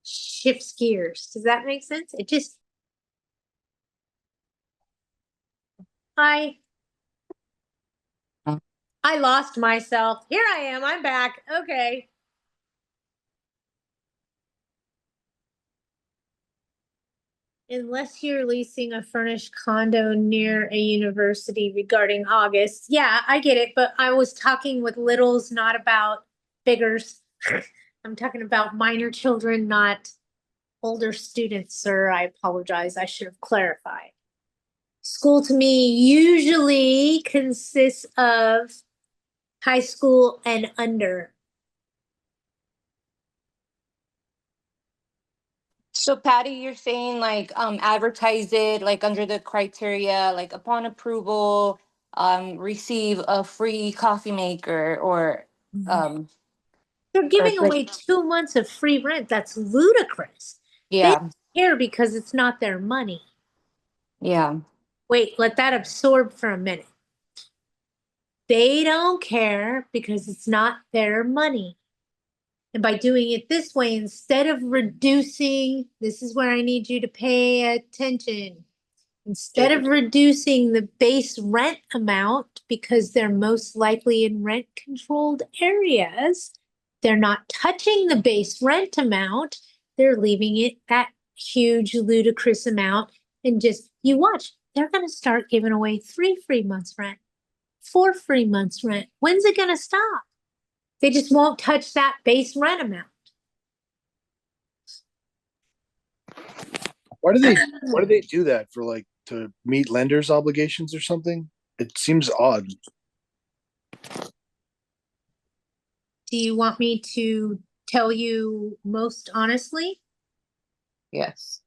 shifts gears. Does that make sense? It just I lost myself. Here I am. I'm back. Okay. Unless you're leasing a furnished condo near a university regarding August. Yeah, I get it, but I was talking with littles, not about biggers. I'm talking about minor children, not older students, sir. I apologize. I should have clarified. School to me usually consists of high school and under. So Patty, you're saying like advertise it like under the criteria, like upon approval, receive a free coffee maker or They're giving like- away 2 months of free rent. That's ludicrous. They yeah, don't care because it's not their money. yeah. Wait, let that absorb for a minute. They don't care because it's not their money. And by doing it this way, instead of reducing, this is where I need you to pay attention. Instead of reducing the base rent amount, because they're most likely in rent controlled areas, they're not touching the base rent amount. They're leaving it that huge, ludicrous amount. And just, you watch, they're going to start giving away 3 free months rent, 4 free months rent. When's it going to stop? They just won't touch that base rent amount. Why do they do that for, like, to meet lenders' obligations or something? It seems odd. Do you want me to tell you most honestly? Yes.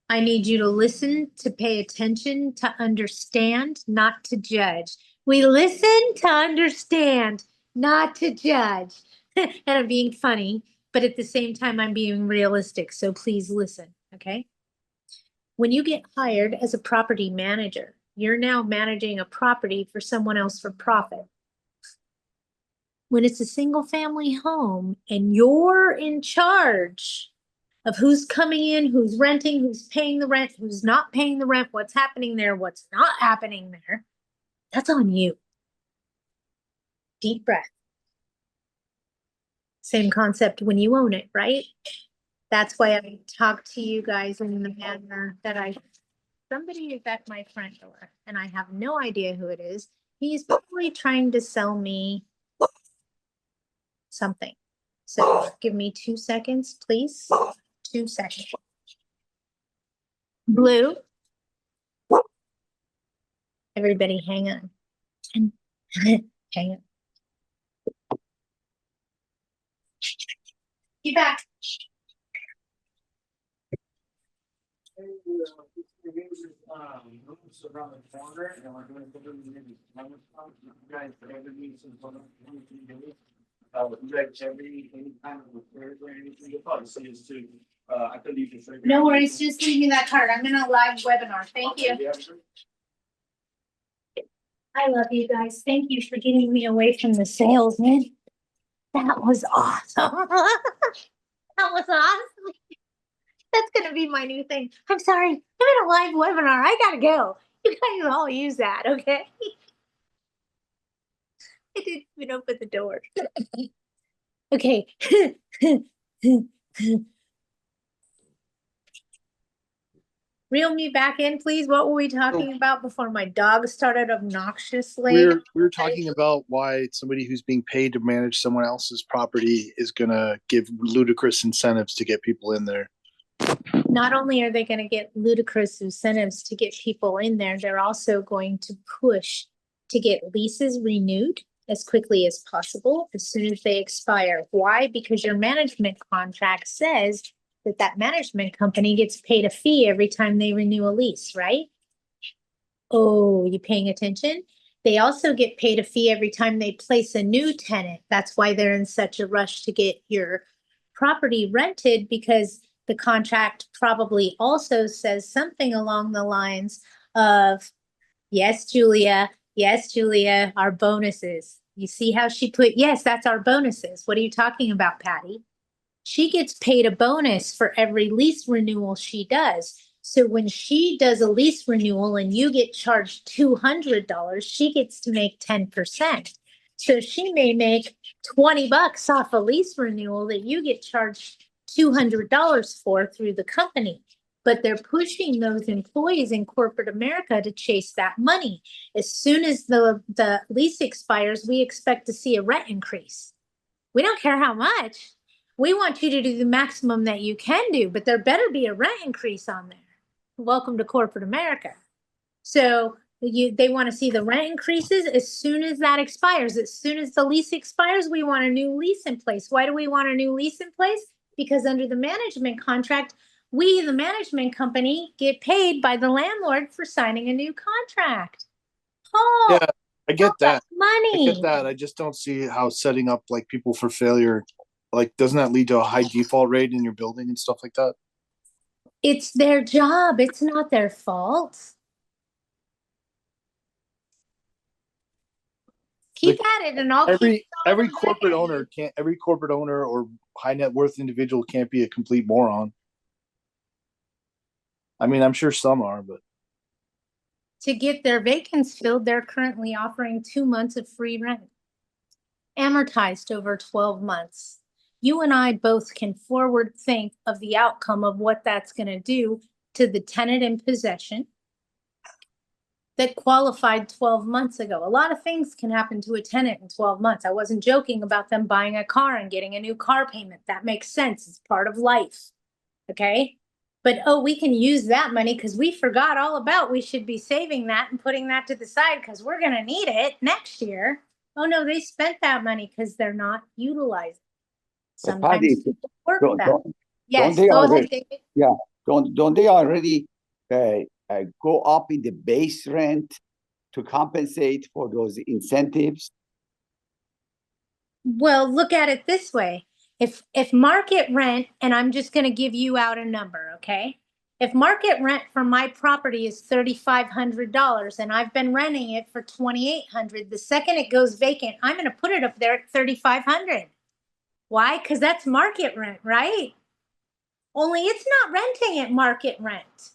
I need you to listen, to pay attention, to understand, not to judge. We listen to understand, not to judge. And I'm being funny, but at the same time, I'm being realistic. So please listen, okay? When you get hired as a property manager, you're now managing a property for someone else for profit. When it's a single family home and you're in charge of who's coming in, who's renting, who's paying the rent, who's not paying the rent, what's happening there, what's not happening there, that's on you. Deep breath. Same concept when you own it, right? That's why I talk to you guys in the manner that somebody is at my front door and I have no idea who it is. He's probably trying to sell me something. So give me 2 seconds, please. 2 seconds. Blue. Everybody hang on. Hang on. Get back. No worries, just leave me that card. I'm in a live webinar. Thank you. I love you guys. Thank you for getting me away from the salesman. That was awesome. That was awesome. That's gonna be my new thing. I'm sorry. I'm in a live webinar. I gotta go. You guys all use that, okay? didn't even open the door. Okay. Reel me back in, please. What were we talking about before my dog started obnoxiously? We were talking about why somebody who's being paid to manage someone else's property is gonna give ludicrous incentives to get people in there. Not only are they going to get ludicrous incentives to get people in there, they're also going to push to get leases renewed as quickly as possible, as soon as they expire. Why? Because your management contract says that that management company gets paid a fee every time they renew a lease, right? Oh, you paying attention? They also get paid a fee every time they place a new tenant. That's why they're in such a rush to get your property rented, because the contract probably also says something along the lines of, yes, Julia, our bonuses. You see how she put, yes, that's our bonuses. What are you talking about, Patty? She gets paid a bonus for every lease renewal she does. So when she does a lease renewal and you get charged $200, she gets to make 10%. So she may make $20 off a lease renewal that you get charged $200 for through the company. But they're pushing those employees in corporate America to chase that money. As soon as the lease expires, we expect to see a rent increase. We don't care how much. We want you to do the maximum that you can do, but there better be a rent increase on there. Welcome to corporate America. So they want to see the rent increases as soon as that expires. As soon as the lease expires, we want a new lease in place. Why do we want a new lease in place? Because under the management contract, we, the management company, get paid by the landlord for signing a new contract. Oh, Yeah, I get that. money. I get that. I just don't see how setting up like people for failure, like, doesn't that lead to a high default rate in your building and stuff like that? It's their job. It's not their fault. Keep at it, and I'll keep every corporate owner can't. Every corporate owner or high net worth individual can't be a complete moron. I mean, I'm sure some are, but to get their vacancies filled. They're currently offering 2 months of free rent, amortized over 12 months. You and I both can forward think of the outcome of what that's going to do to the tenant in possession that qualified 12 months ago. A lot of things can happen to a tenant in 12 months. I wasn't joking about them buying a car and getting a new car payment. That makes sense. It's part of life. Okay. But, oh, we can use that money because we forgot all about, we should be saving that and putting that to the side because we're going to need it next year. Oh, no, they spent that money because they're not utilizing. Patti, Sometimes people work don't- that. don't- Yes, they go ahead, already- David. Yeah, don't they already go up in the base rent to compensate for those incentives? Well, look at it this way. If market rent, and I'm just going to give you out a number, okay? If market rent for my property is $3,500 and I've been renting it for $2,800, the second it goes vacant, I'm going to put it up there at $3,500. Why? Because that's market rent, right? Only it's not renting at market rent.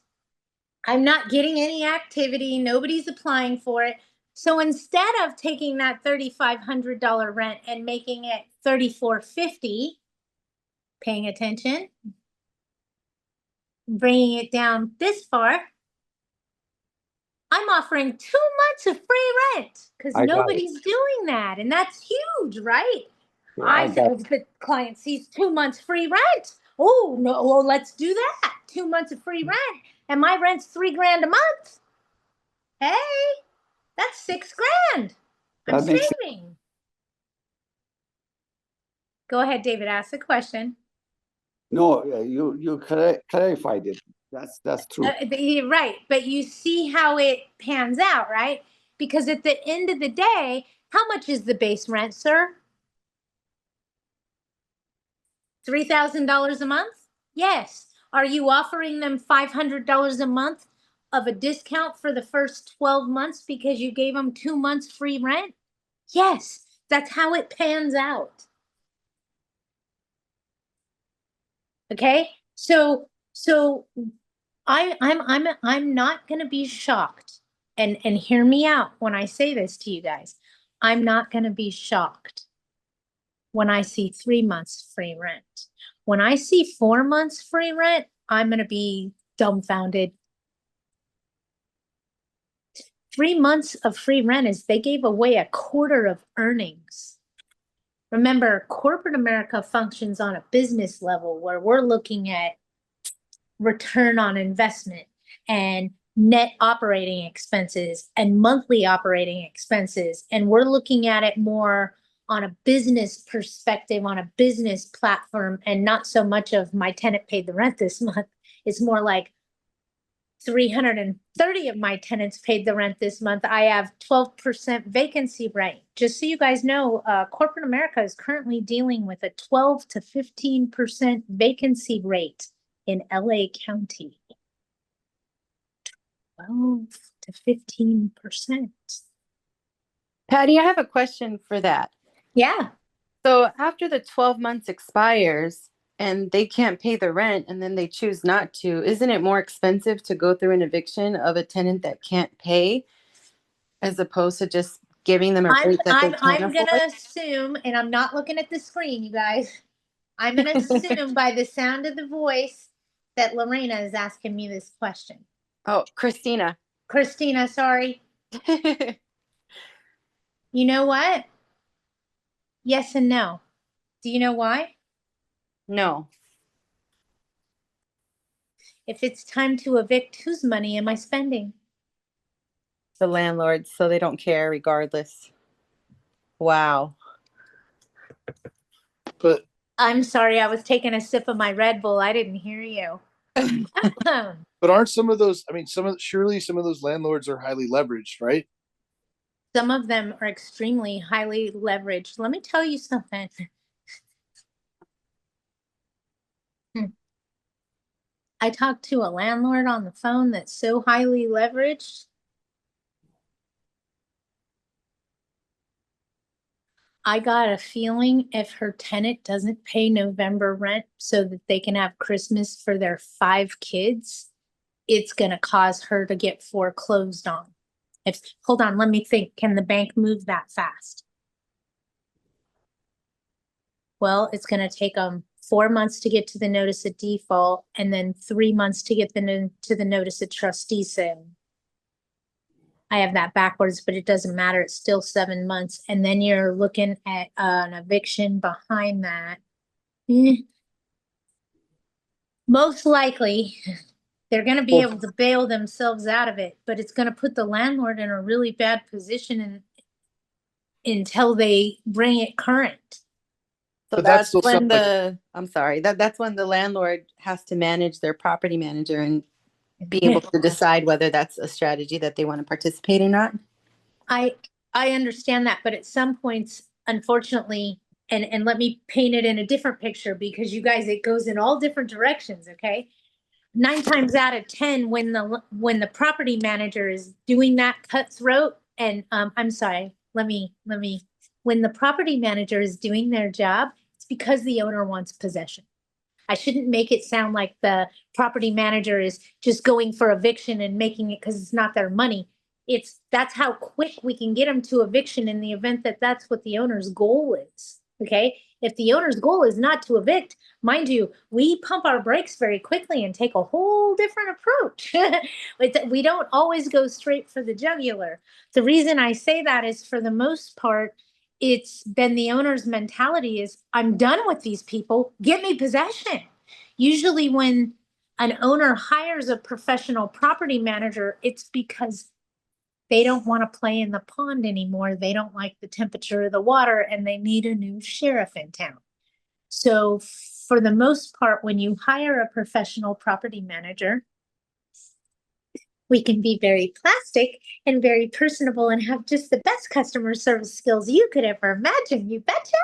I'm not getting any activity. Nobody's applying for it. So instead of taking that $3,500 rent and making it $3,450, paying attention, bringing it down this far, I'm offering 2 months of free rent because nobody's doing that. And that's huge, right? I said, if the client sees 2 months free rent, oh, no, well, let's do that. 2 months of free rent. And my rent's $3,000 a month. Hey, that's $6,000. I'm saving. Go ahead, David, ask the question. No, you clarified it. That's true. You're right, but you see how it pans out, right? Because at the end of the day, how much is the base rent, sir? $3,000 a month? Yes. Are you offering them $500 a month of a discount for the first 12 months because you gave them 2 months free rent? Yes, that's how it pans out. Okay, so I'm not going to be shocked, and hear me out when I say this to you guys. I'm not going to be shocked when I see 3 months free rent. When I see 4 months free rent, I'm going to be dumbfounded. 3 months of free rent is they gave away a quarter of earnings. Remember, corporate America functions on a business level where we're looking at return on investment and net operating expenses and monthly operating expenses. And we're looking at it more on a business perspective, on a business platform, and not so much of my tenant paid the rent this month. It's more like 330 of my tenants paid the rent this month. I have 12% vacancy rate. Just so you guys know, corporate America is currently dealing with a 12 to 15% vacancy rate in LA County. 12 to 15%. Patty, I have a question for that. Yeah. So after the 12 months expires and they can't pay the rent and then they choose not to, isn't it more expensive to go through an eviction of a tenant that can't pay as opposed to just giving them a rate that they can't I'm afford? gonna assume, and I'm not looking at the screen, you guys. I'm gonna assume by the sound of the voice that Lorena is asking me this question. Oh, Christina. Christina, sorry. You know what? Yes and no. Do you know why? No. If it's time to evict, whose money am I spending? The landlords, so they don't care regardless. Wow. But I'm sorry, I was taking a sip of my Red Bull. I didn't hear you. but aren't some of those, I mean, surely some of those landlords are highly leveraged, right? Some of them are extremely highly leveraged. Let me tell you something. I talked to a landlord on the phone that's so highly leveraged. I got a feeling if her tenant doesn't pay November rent so that they can have Christmas for their 5 kids, it's going to cause her to get foreclosed on. Hold on, let me think. Can the bank move that fast? Well, it's going to take them 4 months to get to the notice of default and then 3 months to get to the notice of trustee sale. I have that backwards, but it doesn't matter. It's still 7 months. And then you're looking at an eviction behind that. Most likely, they're going to be able to bail themselves out of it, but it's going to put the landlord in a really bad position until they bring it current. So But that's still when sounds I'm sorry, that's when the landlord has to manage their property manager and be able to decide whether that's a strategy that they want to participate or not. I understand that, but at some points, unfortunately, and let me paint it in a different picture because you guys, it goes in all different directions, okay? 9 times out of 10, when the property manager is doing that cutthroat, and I'm sorry, let me when the property manager is doing their job, it's because the owner wants possession. I shouldn't make it sound like the property manager is just going for eviction and making it because it's not their money. That's how quick we can get them to eviction in the event that that's what the owner's goal is. Okay. If the owner's goal is not to evict, mind you, we pump our brakes very quickly and take a whole different approach. We don't always go straight for the jugular. The reason I say that is for the most part, it's been the owner's mentality is I'm done with these people. Give me possession. Usually when an owner hires a professional property manager, it's because they don't want to play in the pond anymore. They don't like the temperature of the water and they need a new sheriff in town. So for the most part, when you hire a professional property manager, we can be very plastic and very personable and have just the best customer service skills you could ever imagine. You betcha.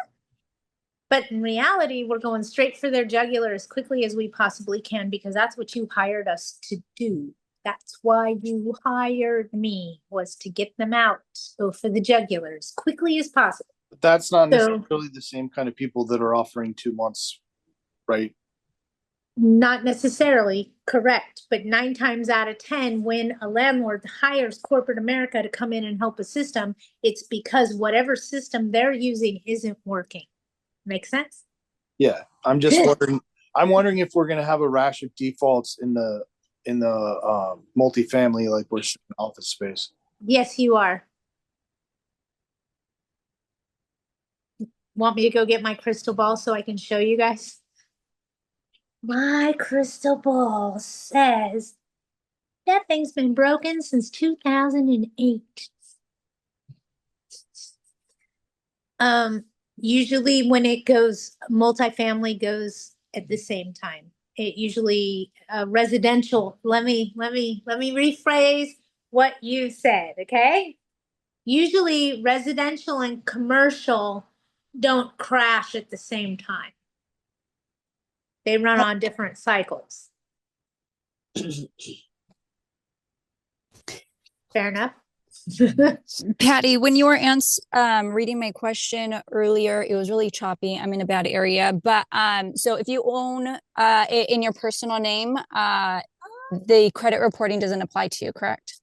But in reality, we're going straight for their jugular as quickly as we possibly can because that's what you hired us to do. That's why you hired me, was to get them out. Go for the jugular as quickly as possible. But that's not So- necessarily the same kind of people that are offering 2 months, right? Not necessarily correct, but 9 times out of 10, when a landlord hires corporate America to come in and help a system, it's because whatever system they're using isn't working. Make sense? Yeah, I'm just wondering. I'm wondering if we're going to have a rash of defaults in the multifamily, like we're seeing in office space. Yes, you are. Want me to go get my crystal ball so I can show you guys? My crystal ball says that thing's been broken since 2008. Usually when it goes, multifamily goes at the same time. It usually, residential, let me rephrase what you said, okay? Usually residential and commercial don't crash at the same time. They run on different cycles. Fair enough. Patty, when you were reading my question earlier, it was really choppy. I'm in a bad area, but so if you own it in your personal name, the credit reporting doesn't apply to you, correct?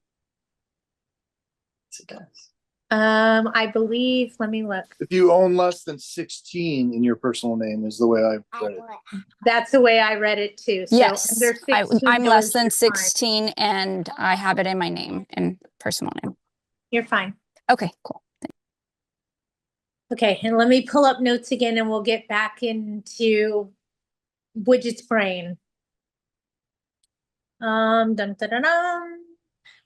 It does. I believe, let me look. If you own less than 16 in your personal name, is the way I read it. That's the way I read it too. So Yes, under 16, I'm less those, than you're fine. 16 and I have it in my name and personal name. You're fine. Okay, cool. Okay, and let me pull up notes again and we'll get back into Widget's brain. Dun, dun, dun, dun.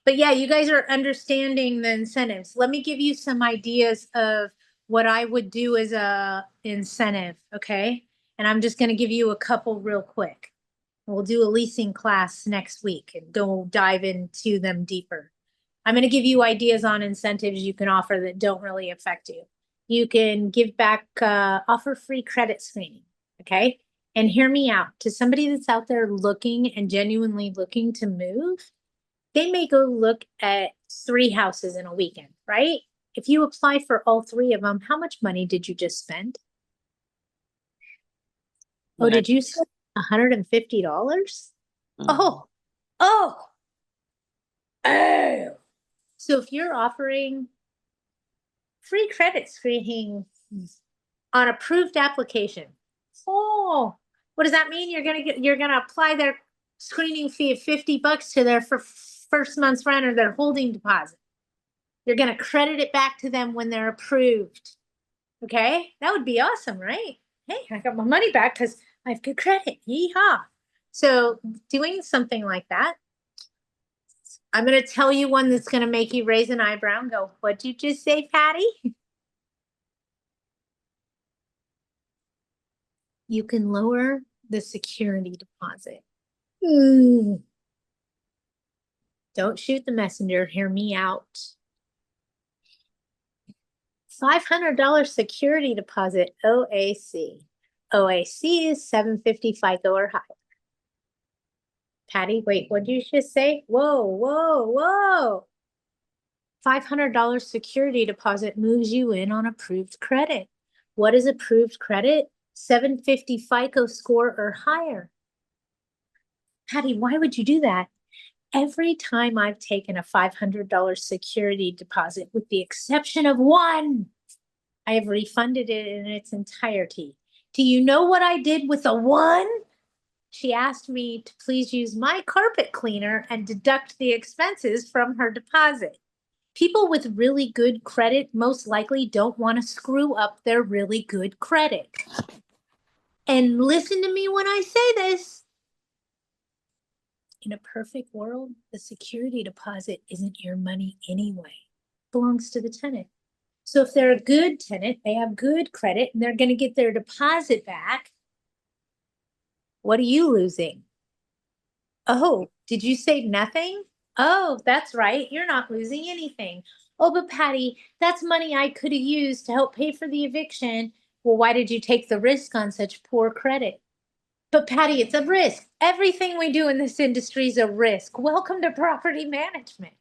But yeah, you guys are understanding the incentives. Let me give you some ideas of what I would do as a incentive, okay? And I'm just gonna give you a couple real quick. We'll do a leasing class next week and go dive into them deeper. I'm gonna give you ideas on incentives you can offer that don't really affect you. You can give back, offer free credit screening, okay? And hear me out. To somebody that's out there looking and genuinely looking to move, they may go look at 3 houses in a weekend, right? If you apply for all 3 of them, how much money did you just spend? Oh, did you spend $150? Oh, oh, oh. So if you're offering free credit screening on approved application, oh, what does that mean? You're gonna apply their screening fee of $50 to their first month's rent or their holding deposit. You're gonna credit it back to them when they're approved. Okay, that would be awesome, right? Hey, I got my money back because I have good credit. Yeehaw! So doing something like that. I'm gonna tell you one that's gonna make you raise an eyebrow and go, "What'd you just say, Patty?" You can lower the security deposit. Don't shoot the messenger. Hear me out. $500 security deposit, OAC. OAC is 750 FICO or higher. Patty, wait, what did you just say? Whoa, whoa, whoa. $500 security deposit moves you in on approved credit. What is approved credit? 750 FICO score or higher. Patty, why would you do that? Every time I've taken a $500 security deposit, with the exception of one, I have refunded it in its entirety. Do you know what I did with the one? She asked me to please use my carpet cleaner and deduct the expenses from her deposit. People with really good credit most likely don't want to screw up their really good credit. And listen to me when I say this. In a perfect world, the security deposit isn't your money anyway. It belongs to the tenant. So if they're a good tenant, they have good credit, and they're going to get their deposit back. What are you losing? Oh, did you say nothing? Oh, that's right. You're not losing anything. Oh, but Patty, that's money I could have used to help pay for the eviction. Well, why did you take the risk on such poor credit? But Patty, it's a risk. Everything we do in this industry is a risk. Welcome to property management.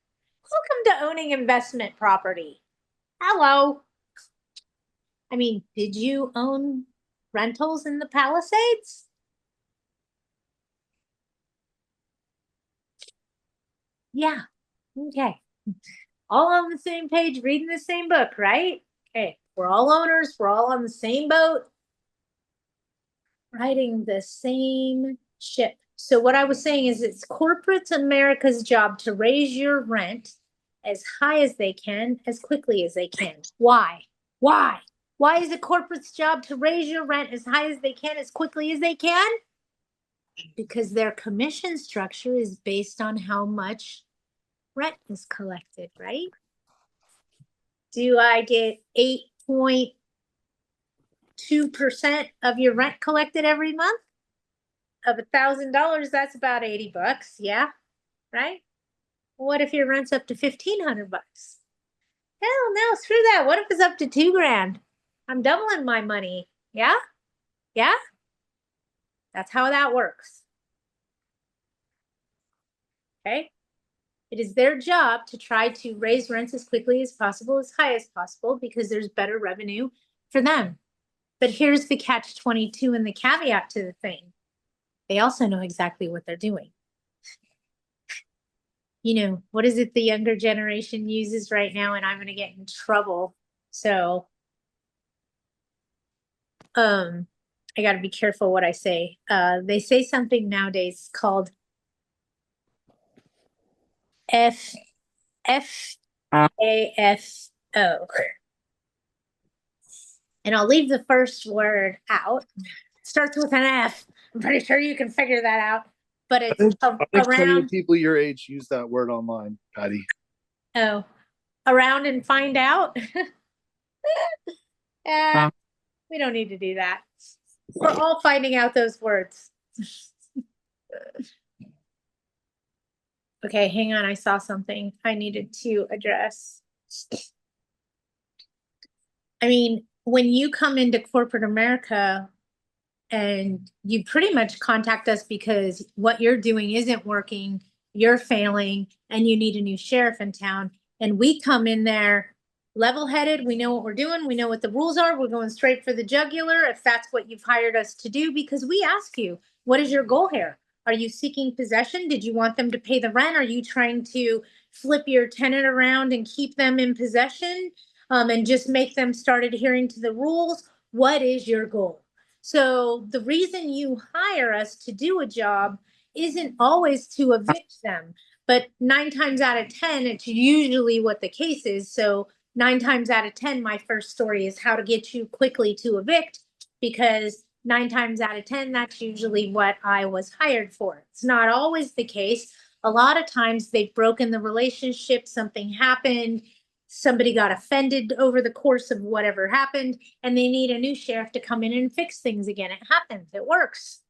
Welcome to owning investment property. Hello. I mean, did you own rentals in the Palisades? Yeah. Okay. All on the same page, reading the same book, right? Okay. We're all owners. We're all on the same boat, riding the same ship. So what I was saying is it's corporate America's job to raise your rent as high as they can, as quickly as they can. Why? Why? Why is it corporate's job to raise your rent as high as they can, as quickly as they can? Because their commission structure is based on how much rent is collected, right? Do I get 8.2% of your rent collected every month? Of $1,000, that's about $80, yeah, right? What if your rent's up to $1,500? Hell no, screw that. What if it's up to $2,000? I'm doubling my money. Yeah, yeah. That's how that works. Okay. It is their job to try to raise rents as quickly as possible, as high as possible, because there's better revenue for them. But here's the catch-22 and the caveat to the thing. They also know exactly what they're doing. You know, what is it the younger generation uses right now? And I'm going to get in trouble. So, I got to be careful what I say. They say something nowadays called F A F O. And I'll leave the first word out. It starts with an F. I'm pretty sure you can figure that out. But I it's think plenty of around. people your age use that word online, Patty. Oh, around and find out. We don't need to do that. We're all finding out those words. Okay, hang on. I saw something I needed to address. I mean, when you come into corporate America and you pretty much contact us because what you're doing isn't working, you're failing, and you need a new sheriff in town. And we come in there level-headed. We know what we're doing. We know what the rules are. We're going straight for the jugular if that's what you've hired us to do, because we ask you, what is your goal here? Are you seeking possession? Did you want them to pay the rent? Are you trying to flip your tenant around and keep them in possession, and just make them start adhering to the rules? What is your goal? So the reason you hire us to do a job isn't always to evict them, but 9 times out of 10, it's usually what the case is. So 9 times out of 10, my first story is how to get you quickly to evict, because 9 times out of 10, that's usually what I was hired for. It's not always the case. A lot of times they've broken the relationship, something happened, somebody got offended over the course of whatever happened, and they need a new sheriff to come in and fix things again. It happens. It works.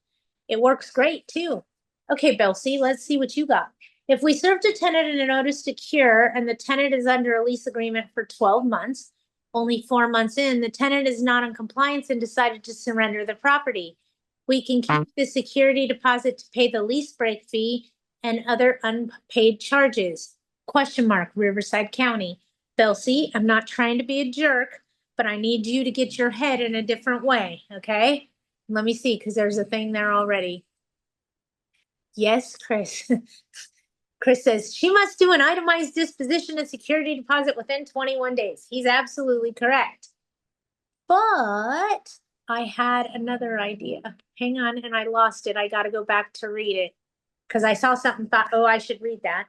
It works great too. Okay, Belsie, let's see what you got. If we served a tenant in a notice to cure and the tenant is under a lease agreement for 12 months, only 4 months in, the tenant is not in compliance and decided to surrender the property. We can keep the security deposit to pay the lease break fee and other unpaid charges. Question mark, Riverside County. Belsie, I'm not trying to be a jerk, but I need you to get your head in a different way, okay? Let me see, because there's a thing there already. Yes, Chris. Chris says she must do an itemized disposition of security deposit within 21 days. He's absolutely correct. But I had another idea. Hang on, and I lost it. I got to go back to read it because I saw something, thought, oh, I should read that.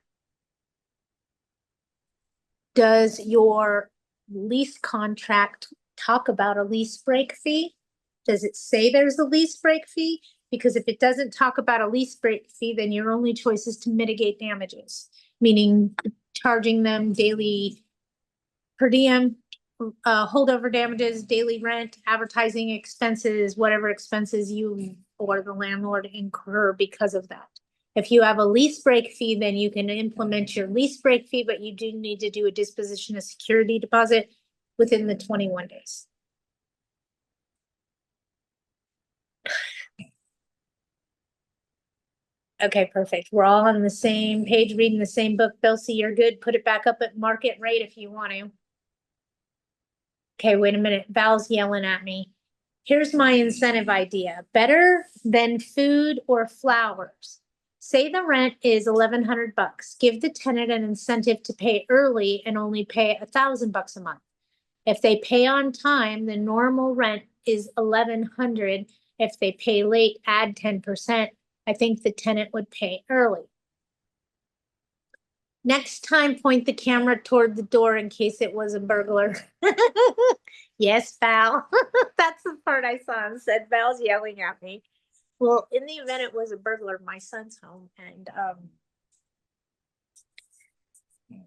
Does your lease contract talk about a lease break fee? Does it say there's a lease break fee? Because if it doesn't talk about a lease break fee, then your only choice is to mitigate damages, meaning charging them daily per diem, holdover damages, daily rent, advertising expenses, whatever expenses you or the landlord incur because of that. If you have a lease break fee, then you can implement your lease break fee, but you do need to do a disposition of security deposit within the 21 days. Okay, perfect. We're all on the same page, reading the same book. Belsie, you're good. Put it back up at market rate if you want to. Okay, wait a minute. Val's yelling at me. Here's my incentive idea. Better than food or flowers. say the rent is $1,100. Give the tenant an incentive to pay early and only pay $1,000 a month. If they pay on time, the normal rent is $1,100. If they pay late, add 10%. I think the tenant would pay early. Next time, point the camera toward the door in case it was a burglar. Yes, Val. That's the part I saw and said Val's yelling at me. Well, in the event it was a burglar, my son's home, and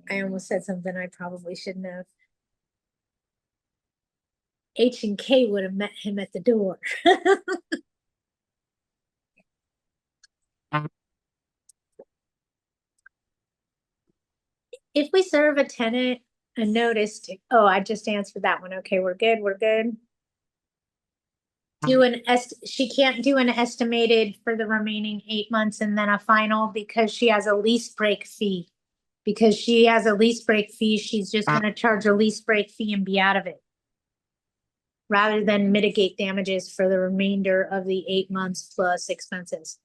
I almost said something I probably shouldn't have. H and K would have met him at the door. If we serve a tenant a notice to, oh, I just answered that one. Okay, we're good, we're good. She can't do an estimated for the remaining 8 months and then a final because she has a lease break fee. Because she has a lease break fee, she's just gonna charge a lease break fee and be out of it. Rather than mitigate damages for the remainder of the 8 months plus expenses.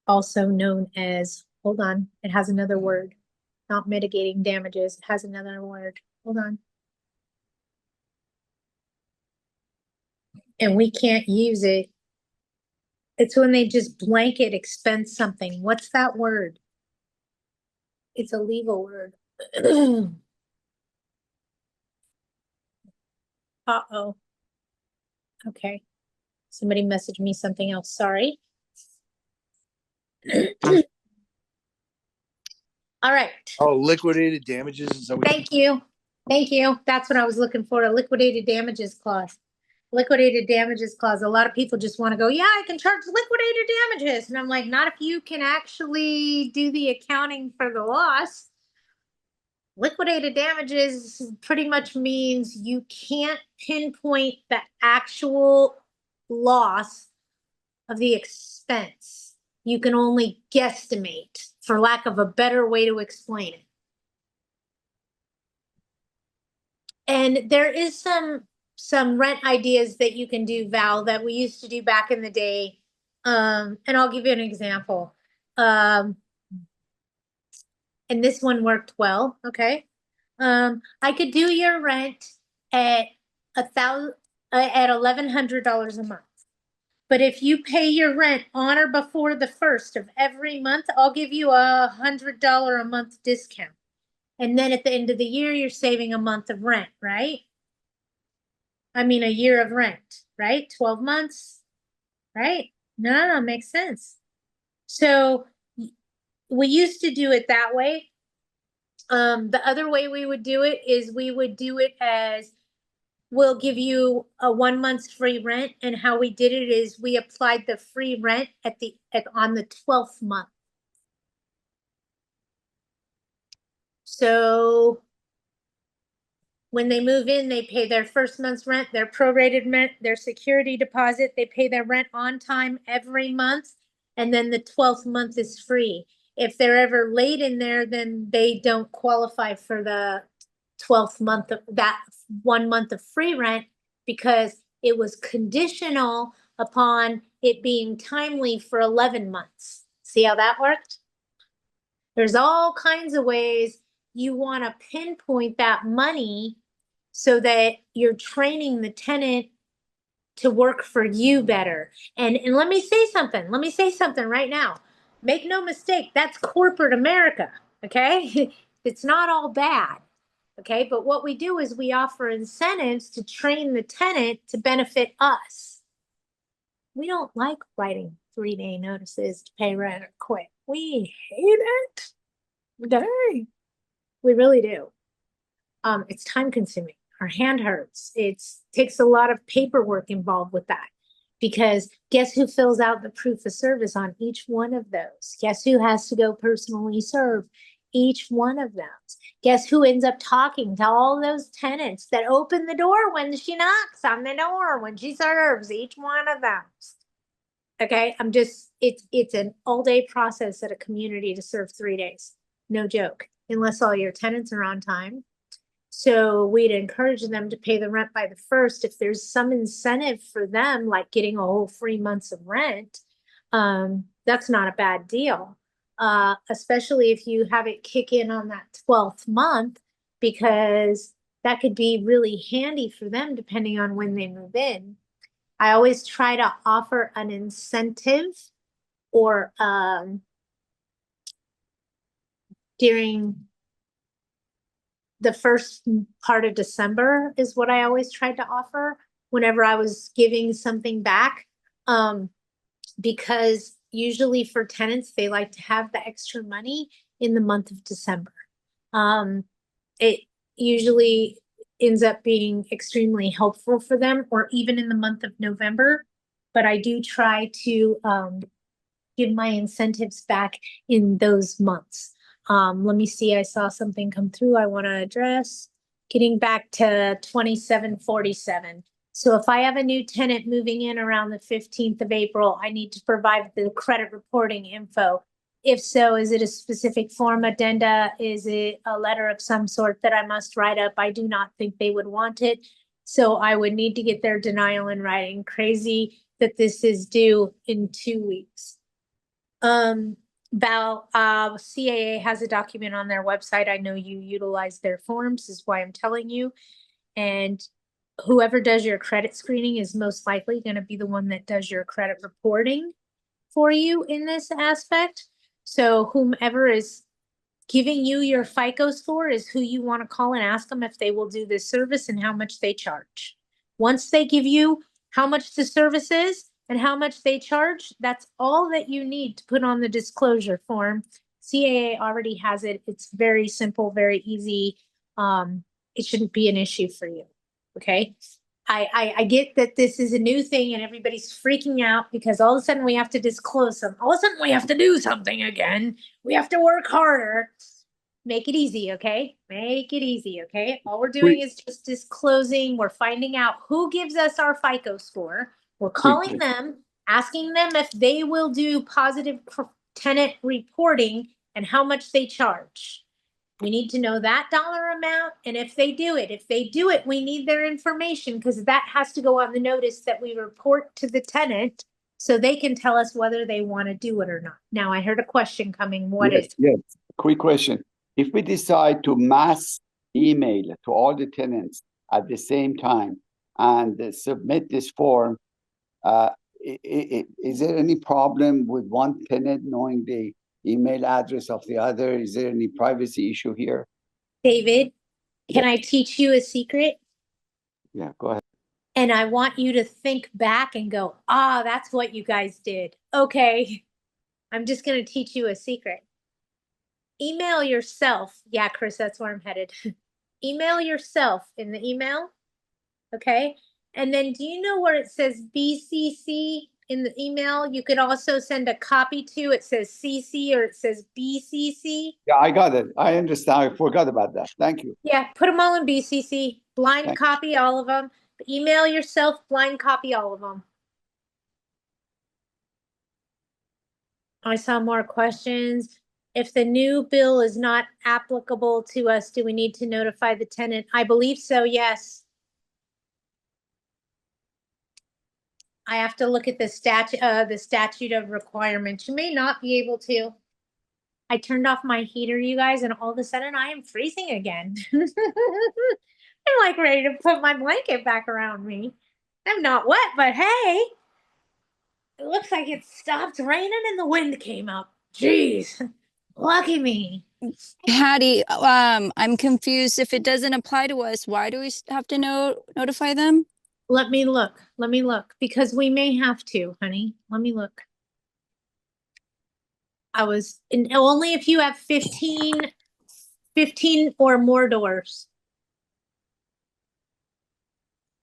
Also known as, hold on, it has another word. Not mitigating damages, it has another word. Hold on. And we can't use it. It's when they just blanket expense something. What's that word? It's a legal word. Uh-oh. Okay. Somebody messaged me something else. Sorry. All right. Oh, liquidated damages. Is that what Thank you. Thank you. That's what I was looking for, a liquidated damages clause. Liquidated damages clause. A lot of people just want to go, yeah, I can charge liquidated damages. And I'm like, not if you can actually do the accounting for the loss. Liquidated damages pretty much means you can't pinpoint the actual loss of the expense. You can only guesstimate, for lack of a better way to explain it. And there is some rent ideas that you can do, Val, that we used to do back in the day. And I'll give you an example. And this one worked well, okay? I could do your rent at $1,100 a month. But if you pay your rent on or before the 1st of every month, I'll give you $100 a month discount. And then at the end of the year, you're saving a month of rent, right? I mean, a year of rent, right? 12 months, right? No, makes sense. So we used to do it that way. The other way we would do it is we would do it as, we'll give you a 1 month's free rent. And how we did it is we applied the free rent on the 12th month. So when they move in, they pay their first month's rent, their prorated rent, their security deposit. They pay their rent on time every month. And then the 12th month is free. If they're ever late in there, then they don't qualify for the 12th month of that 1 month of free rent, because it was conditional upon it being timely for 11 months. See how that worked? There's all kinds of ways you want to pinpoint that money so that you're training the tenant to work for you better. And let me say something. Let me say something right now. Make no mistake, that's corporate America, okay? It's not all bad, okay? But what we do is we offer incentives to train the tenant to benefit us. We don't like writing 3-day notices to pay rent or quit. We hate it. Dang. We really do. It's time consuming. Our hand hurts. It takes a lot of paperwork involved with that, because guess who fills out the proof of service on each one of those? Guess who has to go personally serve each one of those? Guess who ends up talking to all those tenants that open the door when she knocks on the door, when she serves each one of them? Okay, it's an all-day process at a community to serve 3 days. No joke, unless all your tenants are on time. So we'd encourage them to pay the rent by the 1st. If there's some incentive for them, like getting a whole 3 months of rent, That's not a bad deal. Especially if you have it kick in on that 12th month, because that could be really handy for them depending on when they move in. I always try to offer an incentive or during the first part of December is what I always tried to offer whenever I was giving something back. Because usually for tenants, they like to have the extra money in the month of December. It usually ends up being extremely helpful for them, or even in the month of November. But I do try to give my incentives back in those months. Let me see, I saw something come through I want to address. Getting back to 2747. So if I have a new tenant moving in around the 15th of April, I need to provide the credit reporting info. If so, is it a specific form addenda? Is it a letter of some sort that I must write up? I do not think they would want it. So I would need to get their denial in writing. Crazy that this is due in 2 weeks. CAA has a document on their website. I know you utilize their forms, is why I'm telling you. And whoever does your credit screening is most likely going to be the one that does your credit reporting for you in this aspect. So whomever is giving you your FICO score is who you want to call and ask them if they will do this service and how much they charge. Once they give you how much the service is and how much they charge, that's all that you need to put on the disclosure form. CAA already has it. It's very simple, very easy. It shouldn't be an issue for you. Okay. I get that this is a new thing and everybody's freaking out because all of a sudden we have to disclose something. All of a sudden we have to do something again. We have to work harder. Make it easy, okay? Make it easy, okay? All we're doing is just disclosing. We're finding out who gives us our FICO score. We're calling them, asking them if they will do positive tenant reporting and how much they charge. We need to know that dollar amount and if they do it. If they do it, we need their information because that has to go on the notice that we report to the tenant so they can tell us whether they want to do it or not. Now, I heard a question coming. What is it? Yes, quick question. If we decide to mass email to all the tenants at the same time and submit this form, is there any problem with one tenant knowing the email address of the other? Is there any privacy issue here? David, can I teach you a secret? Yeah, go ahead. And I want you to think back and go, that's what you guys did. Okay. I'm just going to teach you a secret. Email yourself. Yeah, Chris, that's where I'm headed. Email yourself in the email. Okay. And then do you know where it says BCC in the email? You could also send a copy to, it says CC or it says BCC. Yeah, I got it. I understand. I forgot about that. Thank you. Yeah, put them all in BCC. Blind copy all of them. Email yourself, blind copy all of them. I saw more questions. If the new bill is not applicable to us, do we need to notify the tenant? I believe so, yes. I have to look at the statute of requirements. You may not be able to. I turned off my heater, you guys, and all of a sudden I am freezing again. I'm like ready to put my blanket back around me. I'm not wet, but hey, it looks like it stopped raining and the wind came up. Jeez, lucky me. Patti, I'm confused. If it doesn't apply to us, why do we have to notify them? Let me look. Let me look because we may have to, honey. Let me look. Only if you have 15 or more doors.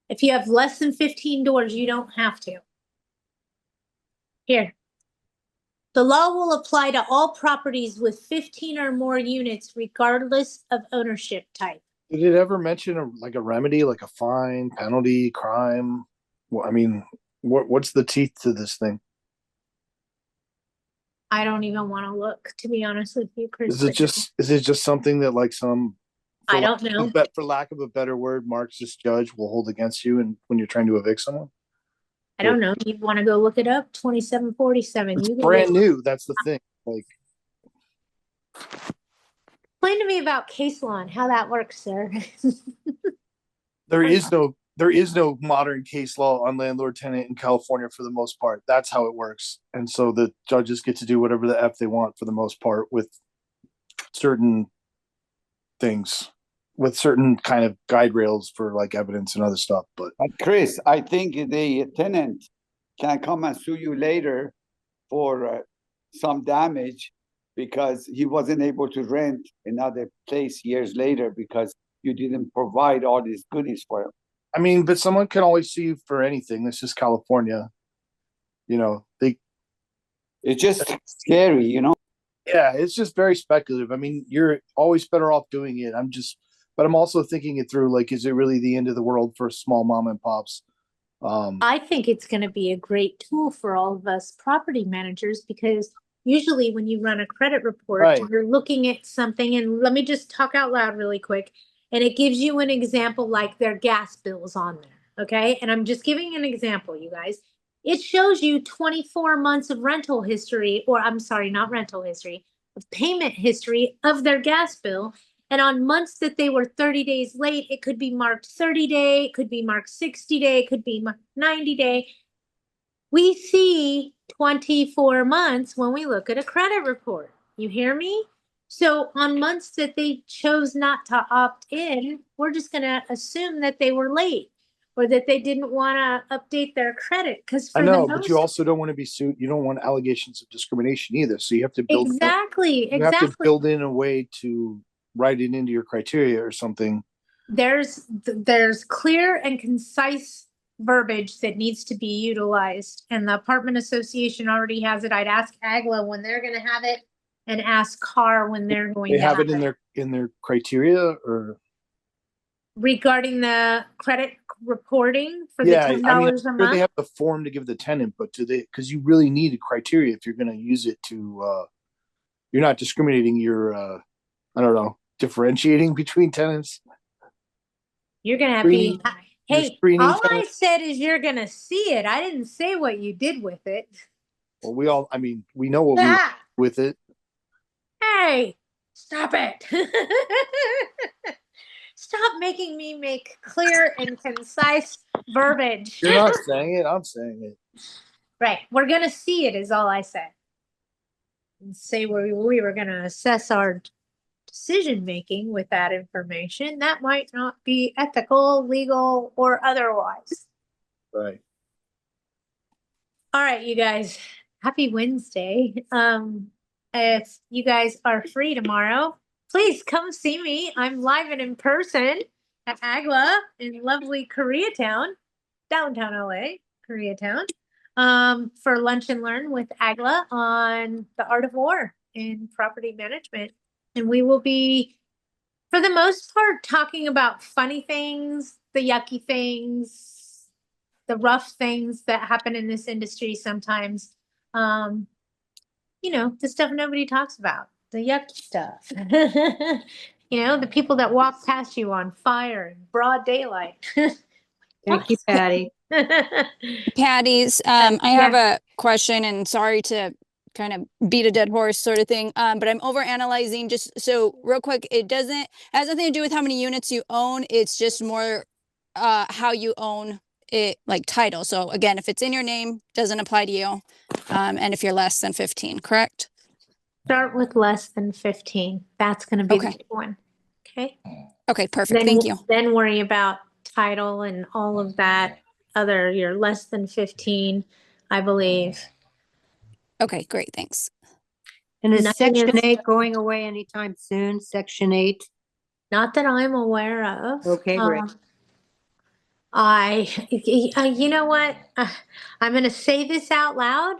If you have less than 15 doors, you don't have to. Here. The law will apply to all properties with 15 or more units, regardless of ownership type. Did it ever mention a remedy, like a fine, penalty, crime? Well, I mean, what's the teeth to this thing? I don't even want to look, to be honest with you, Chris. Is it just something that like some I don't know. for lack of a better word, Marxist judge will hold against you and when you're trying to evict someone? I don't know. You want to go look it up? 2747. It's You go brand look. new. That's the thing. Like, Explain to me about case law and how that works, sir. there is no modern case law on landlord tenant in California for the most part. That's how it works. And so the judges get to do whatever the F they want for the most part with certain things, with certain kind of guide rails for like evidence and other stuff. But Chris, I think the tenant can come and sue you later for some damage because he wasn't able to rent another place years later because you didn't provide all these goodies for him. I mean, but someone can always sue you for anything. This is California. You know, It's just scary, you know? yeah, it's just very speculative. I mean, you're always better off doing it. But I'm also thinking it through. Like, is it really the end of the world for small mom and pops? I think it's going to be a great tool for all of us property managers because usually when you run a credit report, Right. you're looking at something, and let me just talk out loud really quick. And it gives you an example like their gas bills on there. Okay. And I'm just giving an example, you guys. It shows you 24 months of rental history, or I'm sorry, not rental history, of payment history of their gas bill. And on months that they were 30 days late, it could be marked 30 day, it could be marked 60 day, it could be marked 90 day. We see 24 months when we look at a credit report. You hear me? So on months that they chose not to opt in, we're just going to assume that they were late or that they didn't want to update their credit. Because I know, but you also don't want to be sued. You don't want allegations of discrimination either. So you have to build exactly. You have to build in a way to write it into your criteria or something. There's clear and concise verbiage that needs to be utilized, and the apartment association already has it. I'd ask AGLA when they're going to have it, and ask CAR when they're going They to have it in their criteria, or regarding the credit reporting for the yeah, $10 I mean, a month. they have the form to give the tenant, but do they? Because you really need a criteria if you're going to use it to. You're not discriminating. You're I don't know, differentiating between tenants. You're going to have Screening- to. Hey, all I said is you're going to see it. I didn't say what you did with it. Well, we know what we do with it. Hey, stop it. Stop making me make clear and concise verbiage. You're not saying it. I'm saying it. Right. We're going to see it is all I said. And say we were going to assess our decision making with that information. That might not be ethical, legal, or otherwise. Right. All right, you guys. Happy Wednesday. If you guys are free tomorrow, please come see me. I'm live and in person at AGLA in lovely Koreatown, downtown LA, Koreatown, for lunch and learn with AGLA on the art of war in property management. And we will be, for the most part, talking about funny things, the yucky things, the rough things that happen in this industry sometimes. You know, the stuff nobody talks about, the yucky stuff. You know, the people that walk past you on fire in broad daylight. Thank you, Patti. Patty's, I have a question, and sorry to kind of beat a dead horse sort of thing, but I'm over analyzing. Just so real quick, it has nothing to do with how many units you own. It's just more how you own it, like title. So again, if it's in your name, doesn't apply to you. And if you're less than 15, correct? Start with less than 15. That's going to be the big one. Okay. Okay, perfect. Thank you. Then worry about title and all of that other, you're less than 15, I believe. Okay, great. Thanks. And is Nothing Section is- 8 going away anytime soon? Section 8? Not that I'm aware of. Okay, great. You know what? I'm going to say this out loud,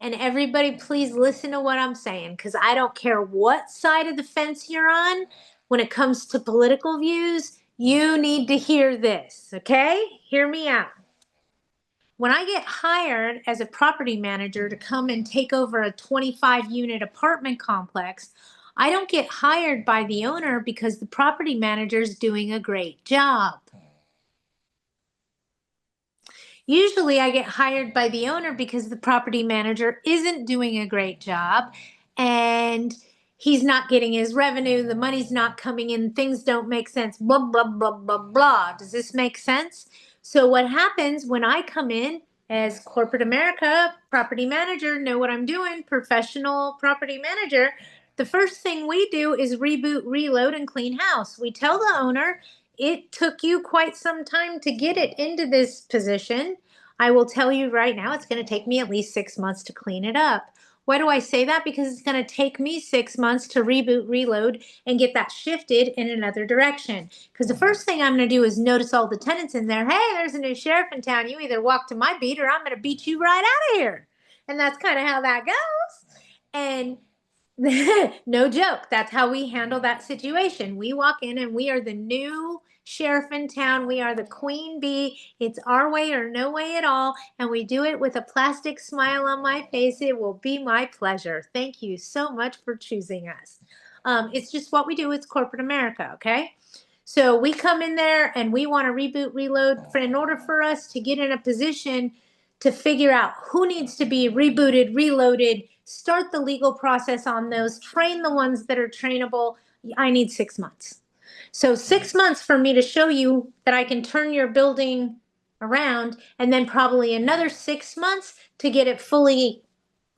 and everybody please listen to what I'm saying, because I don't care what side of the fence you're on. When it comes to political views, you need to hear this, okay? Hear me out. When I get hired as a property manager to come and take over a 25-unit apartment complex, I don't get hired by the owner because the property manager is doing a great job. Usually I get hired by the owner because the property manager isn't doing a great job and he's not getting his revenue, the money's not coming in, things don't make sense, blah, blah, blah, blah, blah. Does this make sense? So what happens when I come in as corporate America, property manager, know what I'm doing, professional property manager, the first thing we do is reboot, reload, and clean house. We tell the owner, it took you quite some time to get it into this position. I will tell you right now, it's going to take me at least 6 months to clean it up. Why do I say that? Because it's going to take me 6 months to reboot, reload, and get that shifted in another direction. Because the first thing I'm going to do is notice all the tenants in there. Hey, there's a new sheriff in town. You either walk to my beat or I'm going to beat you right out of here. And that's kind of how that goes. And no joke. That's how we handle that situation. We walk in and we are the new sheriff in town. We are the queen bee. It's our way or no way at all. And we do it with a plastic smile on my face. It will be my pleasure. Thank you so much for choosing us. It's just what we do. It's corporate America. Okay. So we come in there and we want to reboot, reload in order for us to get in a position to figure out who needs to be rebooted, reloaded, start the legal process on those, train the ones that are trainable. I need 6 months. So 6 months for me to show you that I can turn your building around, and then probably another 6 months to get it fully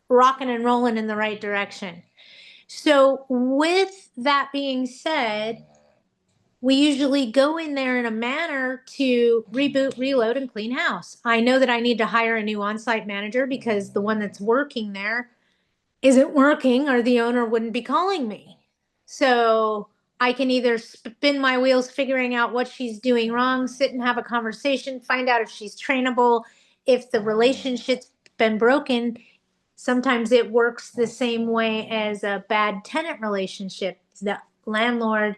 rocking and rolling in the right direction. So with that being said, we usually go in there in a manner to reboot, reload, and clean house. I know that I need to hire a new on-site manager because the one that's working there isn't working or the owner wouldn't be calling me. So I can either spin my wheels figuring out what she's doing wrong, sit and have a conversation, find out if she's trainable, if the relationship's been broken. Sometimes it works the same way as a bad tenant relationship. The landlord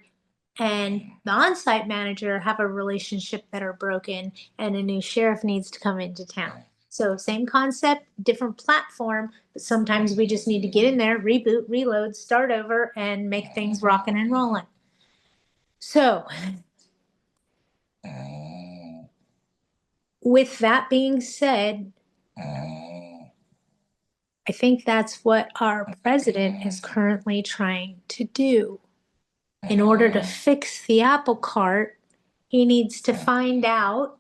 and the on-site manager have a relationship that are broken and a new sheriff needs to come into town. So same concept, different platform, but sometimes we just need to get in there, reboot, reload, start over, and make things rocking and rolling. So with that being said, I think that's what our president is currently trying to do. In order to fix the apple cart, he needs to find out,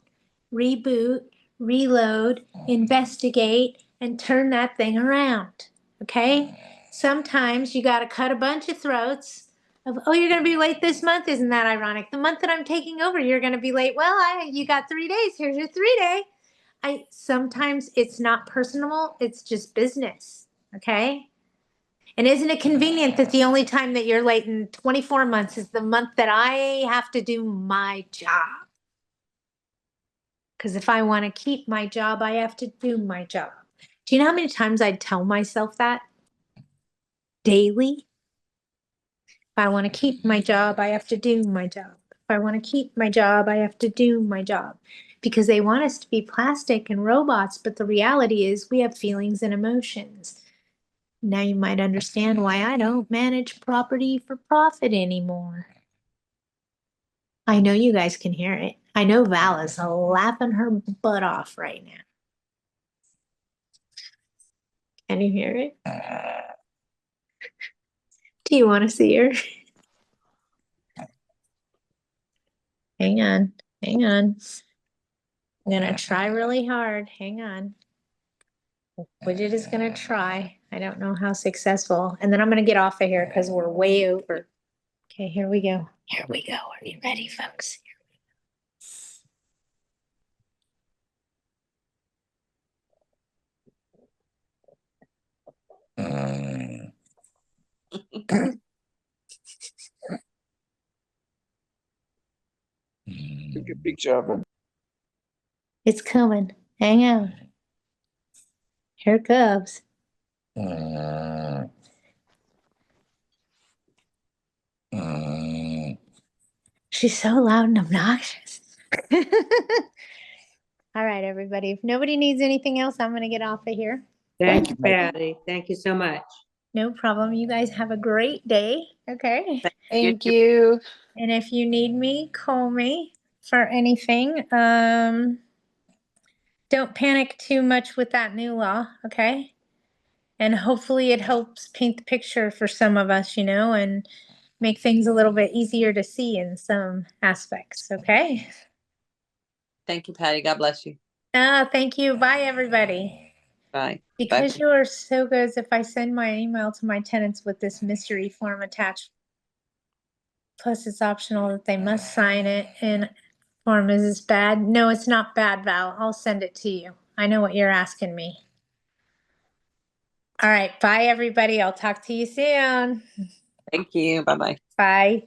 reboot, reload, investigate, and turn that thing around. Okay? Sometimes you got to cut a bunch of throats of, oh, you're going to be late this month. Isn't that ironic? The month that I'm taking over, you're going to be late. Well, you got 3 days. Here's your 3 day. Sometimes it's not personal. It's just business. Okay? And isn't it convenient that the only time that you're late in 24 months is the month that I have to do my job? Because if I want to keep my job, I have to do my job. Do you know how many times I tell myself that? Daily? If I want to keep my job, I have to do my job. If I want to keep my job, I have to do my job. Because they want us to be plastic and robots, but the reality is we have feelings and emotions. Now you might understand why I don't manage property for profit anymore. I know you guys can hear it. I know Val is laughing her butt off right now. Can you hear it? Do you want to see her? Hang on. Hang on. I'm going to try really hard. Hang on. Widget is going to try. I don't know how successful. And then I'm going to get off of here because we're way over. Okay, here we go. Here we go. Are you ready, folks? Take a picture of him. It's coming. Hang on. Here it comes. She's so loud and obnoxious. All right, everybody. If nobody needs anything else, I'm going to get off of here. Thank Thank you, you. Patty. Thank you so much. No problem. You guys have a great day. Okay. Thank you. And if you need me, call me for anything. don't panic too much with that new law, okay? And hopefully it helps paint the picture for some of us, you know, and make things a little bit easier to see in some aspects, okay? Thank you, Patty. God bless you. Thank you. Bye, everybody. Bye. Because you are so good, if I send my email to my tenants with this mystery form attached, plus it's optional that they must sign it, and form, is this bad? No, it's not bad, Val. I'll send it to you. I know what you're asking me. All right. Bye, everybody. I'll talk to you soon. Thank you. Bye-bye. Bye.